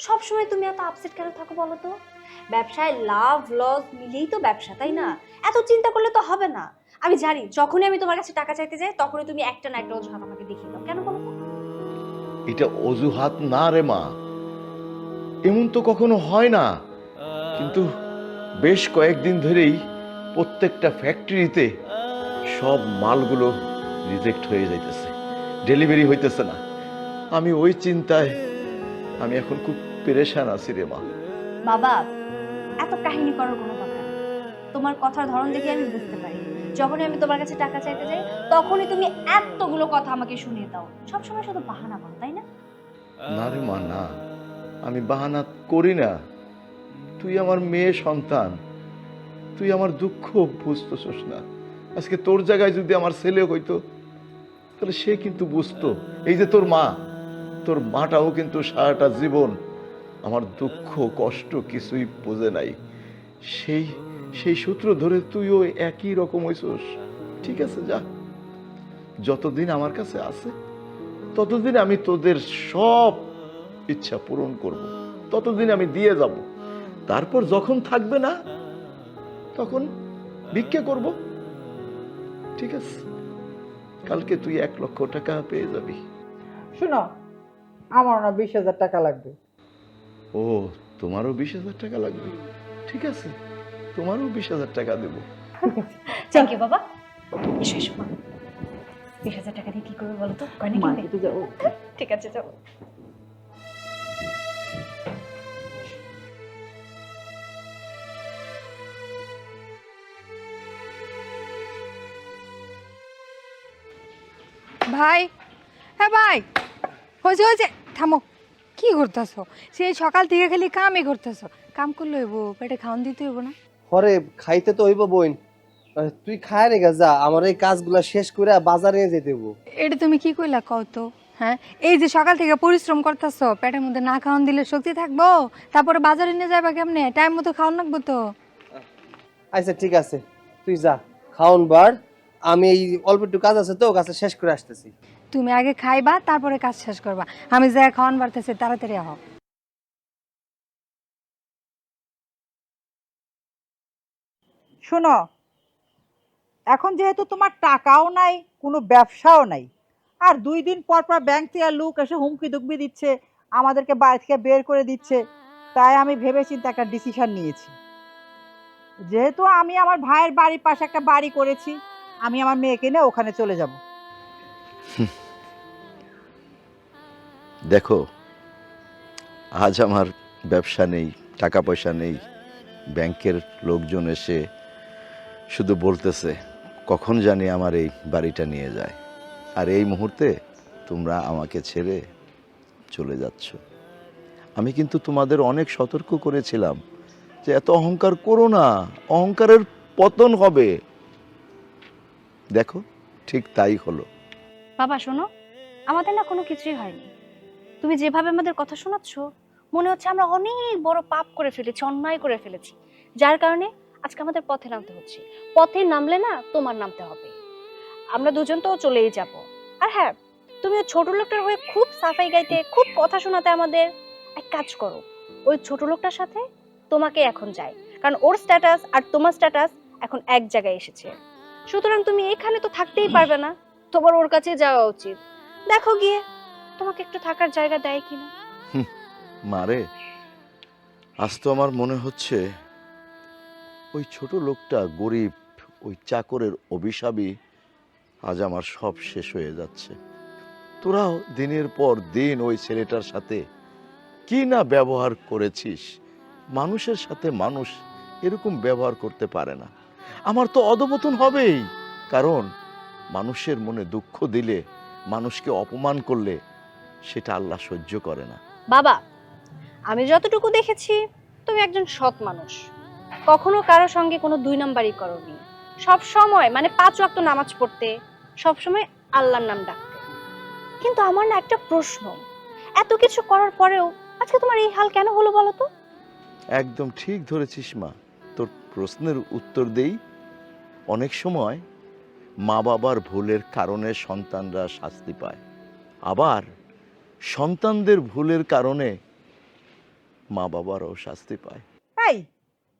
সবসময় তুমি এত আপসেট কেন থাকো বলো তো? ব্যবসায় লাভ লস মিলেই তো ব্যবসা, তাই না? এত চিন্তা করলে তো হবে না। আমি জানি যখনই আমি তোমার কাছে টাকা চাইতে যাই তখনই তুমি একটা না একটা অজুহাত আমাকে দেখিয়ে দাও। কেন বলো তো? এটা অজুহাত না রে মা, এমন তো কখনো হয় না, কিন্তু বেশ কয়েকদিন ধরেই প্রত্যেকটা ফ্যাক্টরিতে সব মালগুলো রিজেক্ট হয়ে যাইতেছে, ডেলিভারি হইতেছে না। আমি ওই চিন্তায় আমি এখন খুব পেরেশান আছি রে মা। বাবা, এত কাহিনী করার কোনো দরকার নেই। তোমার কথার ধরন দেখে আমি বুঝতে পারি যখনই আমি তোমার কাছে টাকা চাইতে যাই তখনই তুমি এতগুলো কথা আমাকে শুনিয়ে দাও। সবসময় শুধু বাহানা করো, তাই না? না রে মা না, আমি বাহানা করি না। তুই আমার মেয়ে সন্তান, তুই আমার দুঃখ বুঝতেছস না। আজকে তোর জায়গায় যদি আমার ছেলে হইতো তাহলে সে কিন্তু বুঝতো। এই যে তোর মা, তোর মাটাও কিন্তু সারাটা জীবন আমার দুঃখ কষ্ট কিছুই বোঝে নাই, সেই সেই সূত্র ধরে তুইও একই রকম হইছস। ঠিক আছে, যা, যতদিন আমার কাছে আছে ততদিন আমি তোদের সব ইচ্ছা পূরণ করব, ততদিন আমি দিয়ে যাব। তারপর যখন থাকবে না তখন ভিক্ষা করব। ঠিক আছে, কালকে তুই 1,00,000 টাকা পেয়ে যাবি। শোনো, আমার না 20,000 টাকা লাগবে। ও, তোমারও 20,000 টাকা লাগবে? ঠিক আছে, তোমারও 20,000 টাকা দেবো। থ্যাংক ইউ বাবা। এসো এসো মা। 20,000 টাকা দিয়ে কি করবে বলো তো? গয়না কিনবে? ঠিক আছে, যাবো। ভাই, হ্যাঁ ভাই, হয়েছে হয়েছে, থামো। কি করতেছো? সেই সকাল থেকে খালি কামই করতেছো। কাম করলে হইব, পেটে খাওয়ান দিতে হইব না? হরে খাইতে তো হইব বোন, তুই খায় রে যা, আমার এই কাজগুলা শেষ করে বাজারে নিয়ে যেতে হইব। এটা তুমি কি কইলা কও তো? হ্যাঁ, এই যে সকাল থেকে পরিশ্রম করতেছো, পেটের মধ্যে না খাওয়ান দিলে শক্তি থাকবো? তারপরে বাজারে নিয়ে যাবা কেমনে? টাইম মতো খাওয়ান লাগবো তো। আচ্ছা ঠিক আছে, তুই যা, খাওন বার, আমি এই অল্প একটু কাজ আছে তো, কাজটা শেষ করে আসতেছি। তুমি আগে খাইবা, তারপরে কাজ শেষ করবা। আমি যা খাওয়ান বাড়তেছি, তাড়াতাড়ি আহ। শোনো, এখন যেহেতু তোমার টাকাও নাই, কোনো ব্যবসাও নাই, আর 2 দিন পর পর ব্যাংক থেকে লোক এসে হুমকি দুমকি দিচ্ছে, আমাদেরকে বাড়ি থেকে বের করে দিচ্ছে, তাই আমি ভেবেচিন্তে একটা ডিসিশন নিয়েছি। যেহেতু আমি আমার ভাইয়ের বাড়ির পাশে একটা বাড়ি করেছি, আমি আমার মেয়েকে নিয়ে ওখানে চলে যাব। দেখো, আজ আমার ব্যবসা নেই, টাকা পয়সা নেই, ব্যাংকের লোকজন এসে শুধু বলতেছে কখন জানি আমার এই বাড়িটা নিয়ে যায়, আর এই মুহূর্তে তোমরা আমাকে ছেড়ে চলে যাচ্ছ। আমি কিন্তু তোমাদের অনেক সতর্ক করেছিলাম যে এত অহংকার করো না, অহংকারের পতন হবে। দেখো, ঠিক তাই হলো। বাবা শোনো, আমাদের না কোনো কিছুই হয়নি। তুমি যেভাবে আমাদের কথা শোনাচ্ছ, মনে হচ্ছে আমরা অনেক বড় পাপ করে ফেলেছি, অন্যায় করে ফেলেছি, যার কারণে আজকে আমাদের পথে নামতে হচ্ছে। পথে নামলে না তোমার নামতে হবে। আমরা দুজন তো চলেই যাব। আর হ্যাঁ, তুমি ওই ছোট লোকটার হয়ে খুব সাফাই গাইতে, খুব কথা শোনাতে আমাদের। এক কাজ করো, ওই ছোট লোকটার সাথে তোমাকে এখন যাই, কারণ ওর স্ট্যাটাস আর তোমার স্ট্যাটাস এখন এক জায়গায় এসেছে। সুতরাং তুমি এখানে তো থাকতেই পারবে না, তোমার ওর কাছে যাওয়া উচিত। দেখো গিয়ে তোমাকে একটু থাকার জায়গা দেয় কিনা। মারে, আজ তো আমার মনে হচ্ছে ওই ছোট লোকটা, গরিব ওই চাকরের অভিশাপই আজ আমার সব শেষ হয়ে যাচ্ছে। তোরাও দিনের পর দিন ওই ছেলেটার সাথে কি না ব্যবহার করেছিস। মানুষের সাথে মানুষ এরকম ব্যবহার করতে পারে না। আমার তো অধপতন হবেই, কারণ মানুষের মনে দুঃখ দিলে, মানুষকে অপমান করলে সেটা আল্লাহ সহ্য করে না। বাবা, আমি যতটুকু দেখেছি তুমি একজন সৎ মানুষ, কখনো কারো সঙ্গে কোনো 2 নাম্বারই করোনি। সব সময় মানে 5 ওয়াক্ত নামাজ পড়তে, সব সময় আল্লাহর নাম ডাকতে। কিন্তু আমার না একটা প্রশ্ন, এত কিছু করার পরেও আজকে তোমার এই হাল কেন হলো বলো তো? একদম ঠিক ধরেছিস মা, তোর প্রশ্নের উত্তর দেই। অনেক সময় মা বাবার ভুলের কারণে সন্তানরা শাস্তি পায়, আবার সন্তানদের ভুলের কারণে মা বাবারাও শাস্তি পায়। এই,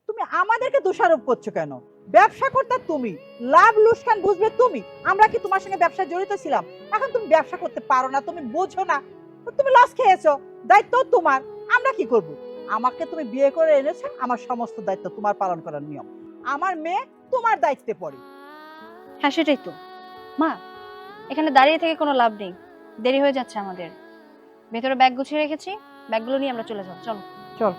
তুমি আমাদেরকে দোষারোপ করছো কেন? ব্যবসা করতে তুমি, লাভ লোকসান বুঝবে তুমি। আমরা কি তোমার সঙ্গে ব্যবসা জড়িত ছিলাম? এখন তুমি ব্যবসা করতে পারো না, তুমি বোঝো না, তো তুমি লস খেয়েছো, দায়িত্ব তোমার। আমরা কি করব? আমাকে তুমি বিয়ে করে এনেছো, আমার সমস্ত দায়িত্ব তোমার পালন করার নিয়ম। আমার মেয়ে তোমার দায়িত্বে পড়ে। হ্যাঁ সেটাই তো। মা, এখানে দাঁড়িয়ে থেকে কোনো লাভ নেই, দেরি হয়ে যাচ্ছে আমাদের। ভেতরে ব্যাগ গুছিয়ে রেখেছি, ব্যাগগুলো নিয়ে আমরা চলে যাব। চলো চল।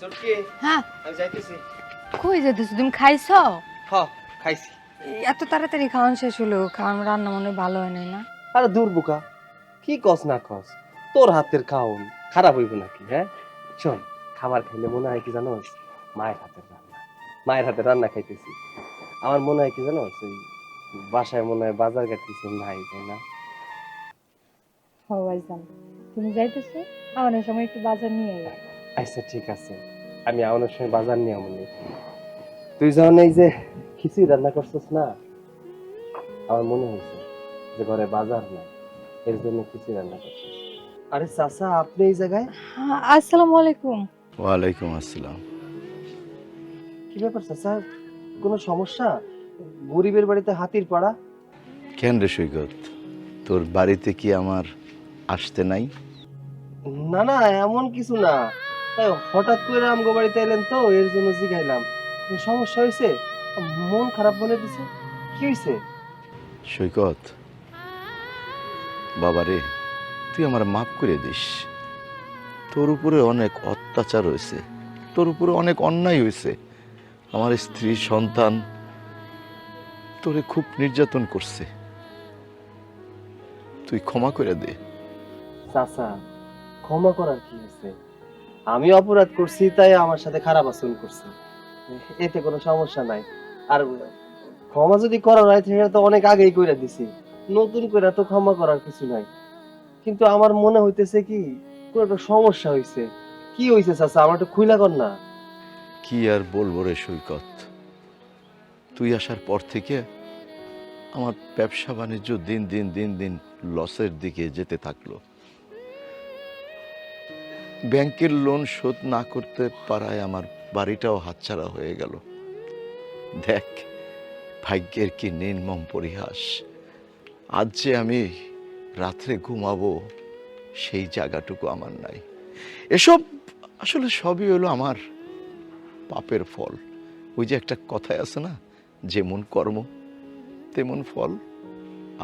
সত্যি হ্যাঁ আমি যাইতেছি। কই যেতেছো তুমি খাইছো হ, খাইছি। এত তাড়াতাড়ি খাওয়ান শেষ হলো খাওয়ান রান্না মনে হয় ভালো হয় নাই না আরে দূর বুকা, কি কস না কস, তোর হাতের খাওন খারাপ হইব নাকি? হ্যাঁ শোন, খাবার খাইলে মনে হয় কি জানোস, মায়ের হাতের রান্না, মায়ের হাতের রান্না খাইতেছি। আমার মনে হয় কি জানোস, ওই বাসায় মনে হয় বাজার ঘাট কিছু নাই, তাই না? ও ভাইজান তুমি যাইতেছো খাওয়ানোর সময় একটু বাজার নিয়ে আয় আচ্ছা ঠিক আছে, আমি আমার সময় বাজার নিয়ে আমনি। তুই যখন এই যে খিচুড়ি রান্না করছিস না, আমার মনে হয়েছে যে ঘরে বাজার না, এর জন্য খিচুড়ি রান্না করছিস। আরে চাচা, আপনি এই জায়গায়? হ্যাঁ, আসসালামু আলাইকুম ওয়ালাইকুম আসসালাম। কি ব্যাপার চাচা, কোনো সমস্যা? গরিবের বাড়িতে হাতির পাড়া? কেন রে সৈকত, তোর বাড়িতে কি আমার আসতে নাই? না না, এমন কিছু না, তাই হঠাৎ করে আমগো বাড়িতে এলেন তো, এর জন্য জিগাইলাম। কোনো সমস্যা হয়েছে? মন খারাপ মনে দিছে, কি হয়েছে? সৈকত বাবারে, তুই আমার মাফ করে দিস। তোর উপরে অনেক অত্যাচার হয়েছে, তোর উপরে অনেক অন্যায় হয়েছে। আমার স্ত্রী সন্তান তোরে খুব নির্যাতন করছে, তুই ক্ষমা করে দে। চাচা, ক্ষমা করার কি আছে? আমি অপরাধ করছি তাই আমার সাথে খারাপ আচরণ করছে, এতে কোনো সমস্যা নাই। আর ক্ষমা যদি করার হয় সেটা তো অনেক আগেই কইরা দিছি, নতুন করে তো ক্ষমা করার কিছু নাই। কিন্তু আমার মনে হইতেছে কি কোনো একটা সমস্যা হইছে। কি হইছে চাচা, আমার একটু খুইলা কর না। কি আর বলবো রে সৈকত, তুই আসার পর থেকে আমার ব্যবসা বাণিজ্য দিন দিন দিন দিন লসের দিকে যেতে থাকলো। ব্যাংকের লোন শোধ না করতে পারায় আমার বাড়িটাও হাতছাড়া হয়ে গেল। দেখ ভাগ্যের কি নির্মম পরিহাস, আজ যে আমি রাত্রে ঘুমাবো সেই জায়গাটুকু আমার নাই। এসব আসলে সবই হলো আমার পাপের ফল। ওই যে একটা কথাই আছে না, যেমন কর্ম তেমন ফল।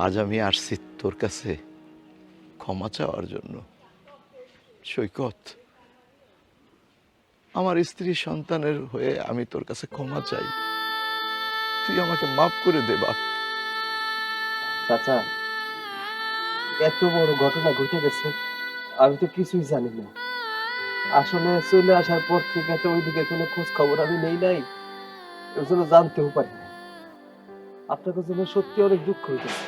আজ আমি আসছি তোর কাছে ক্ষমা চাওয়ার জন্য। সৈকত, আমার স্ত্রী সন্তানের হয়ে আমি তোর কাছে ক্ষমা চাই, তুই আমাকে মাফ করে দে বাপ। চাচা, এত বড় ঘটনা ঘটে গেছে, আমি তো কিছুই জানি না। আসলে চলে আসার পর থেকে তো ওইদিকে কোনো খোঁজ খবর আমি নেই নাই, এর জন্য জানতেও পারি না। আপনাকে জন্য সত্যি অনেক দুঃখ হইতেছে,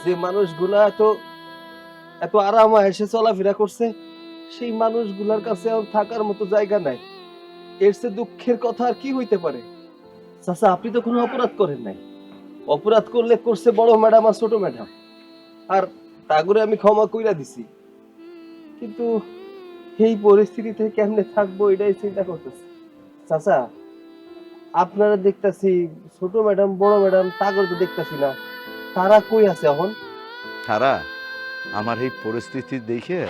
যে মানুষগুলা এত এত আরাম এসে চলাফেরা করছে, সেই মানুষগুলার কাছে আর থাকার মতো জায়গা নাই। এর চেয়ে দুঃখের কথা আর কি হইতে পারে? চাচা, আপনি তো কোনো অপরাধ করেন নাই। অপরাধ করলে করছে বড় ম্যাডাম আর ছোট ম্যাডাম, আর তাগুরে আমি ক্ষমা কইরা দিছি। কিন্তু এই পরিস্থিতিতে কেমনে থাকবো এটাই চিন্তা করতেছি। চাচা, আপনারা দেখতাছি ছোট ম্যাডাম বড় ম্যাডাম, তাগর তো দেখতাছি না, তারা কই আছে এখন? তারা আমার এই পরিস্থিতি দেখে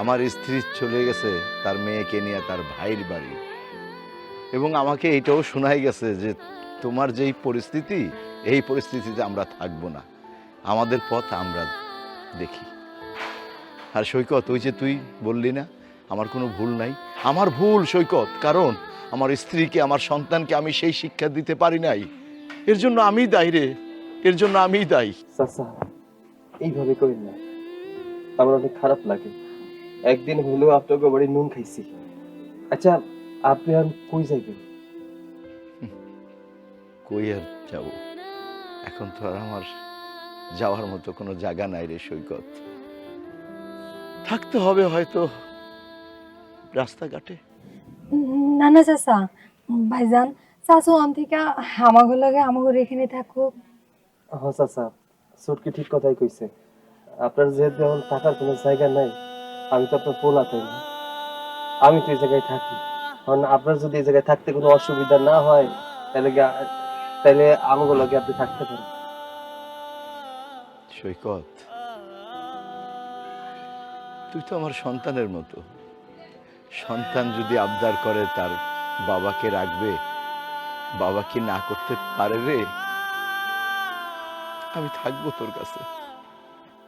আমার স্ত্রী চলে গেছে তার মেয়েকে নিয়ে তার ভাইয়ের বাড়ি, এবং আমাকে এটাও শোনাই গেছে যে তোমার যেই পরিস্থিতি, এই পরিস্থিতিতে আমরা থাকবো না, আমাদের পথ আমরা দেখি। আর সৈকত, ওই যে তুই বললি না আমার কোনো ভুল নাই, আমার ভুল সৈকত, কারণ আমার স্ত্রীকে আমার সন্তানকে আমি সেই শিক্ষা দিতে পারি নাই, এর জন্য আমি দায়ী রে, এর জন্য আমিই দায়ী। চাচা, এইভাবে করেন না, আমার অনেক খারাপ লাগে। একদিন হলেও আপনাকে বাড়ি নুন খাইছি। আচ্ছা, আপনি আর কই যাইবেন? কই আর যাব, এখন তো আর আমার যাওয়ার মতো কোনো জায়গা নাই রে সৈকত। থাকতে হবে হয়তো রাস্তাঘাটে। না না চাচা, ভাইজান চাচু আম থেকে আমাগো লাগে আমাগো এখানে থাকুক। হ্যাঁ চাচা, সুটকি ঠিক কথাই কইছে। আপনার যেহেতু এখন থাকার কোনো জায়গা নাই, আমি তো আপনার পোলা, তাই না? আমি তো এই জায়গায় থাকি। কারণ আপনার যদি এই জায়গায় থাকতে কোনো অসুবিধা না হয়, তাহলে আমাগো লাগে আপনি থাকতে পারেন। সৈকত, তুই তো আমার সন্তানের মতো। সন্তান যদি আবদার করে তার বাবাকে রাখবে, বাবা কি না করতে পারে রে? আমি থাকবো তোর কাছে।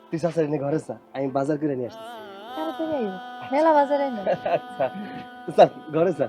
তুই চাচা এনে ঘরে যা, আমি বাজার করে নিয়ে আসতেছি। তাড়াতাড়ি আইও, মেলা বাজারে না। আচ্ছা, চল ঘরে যা।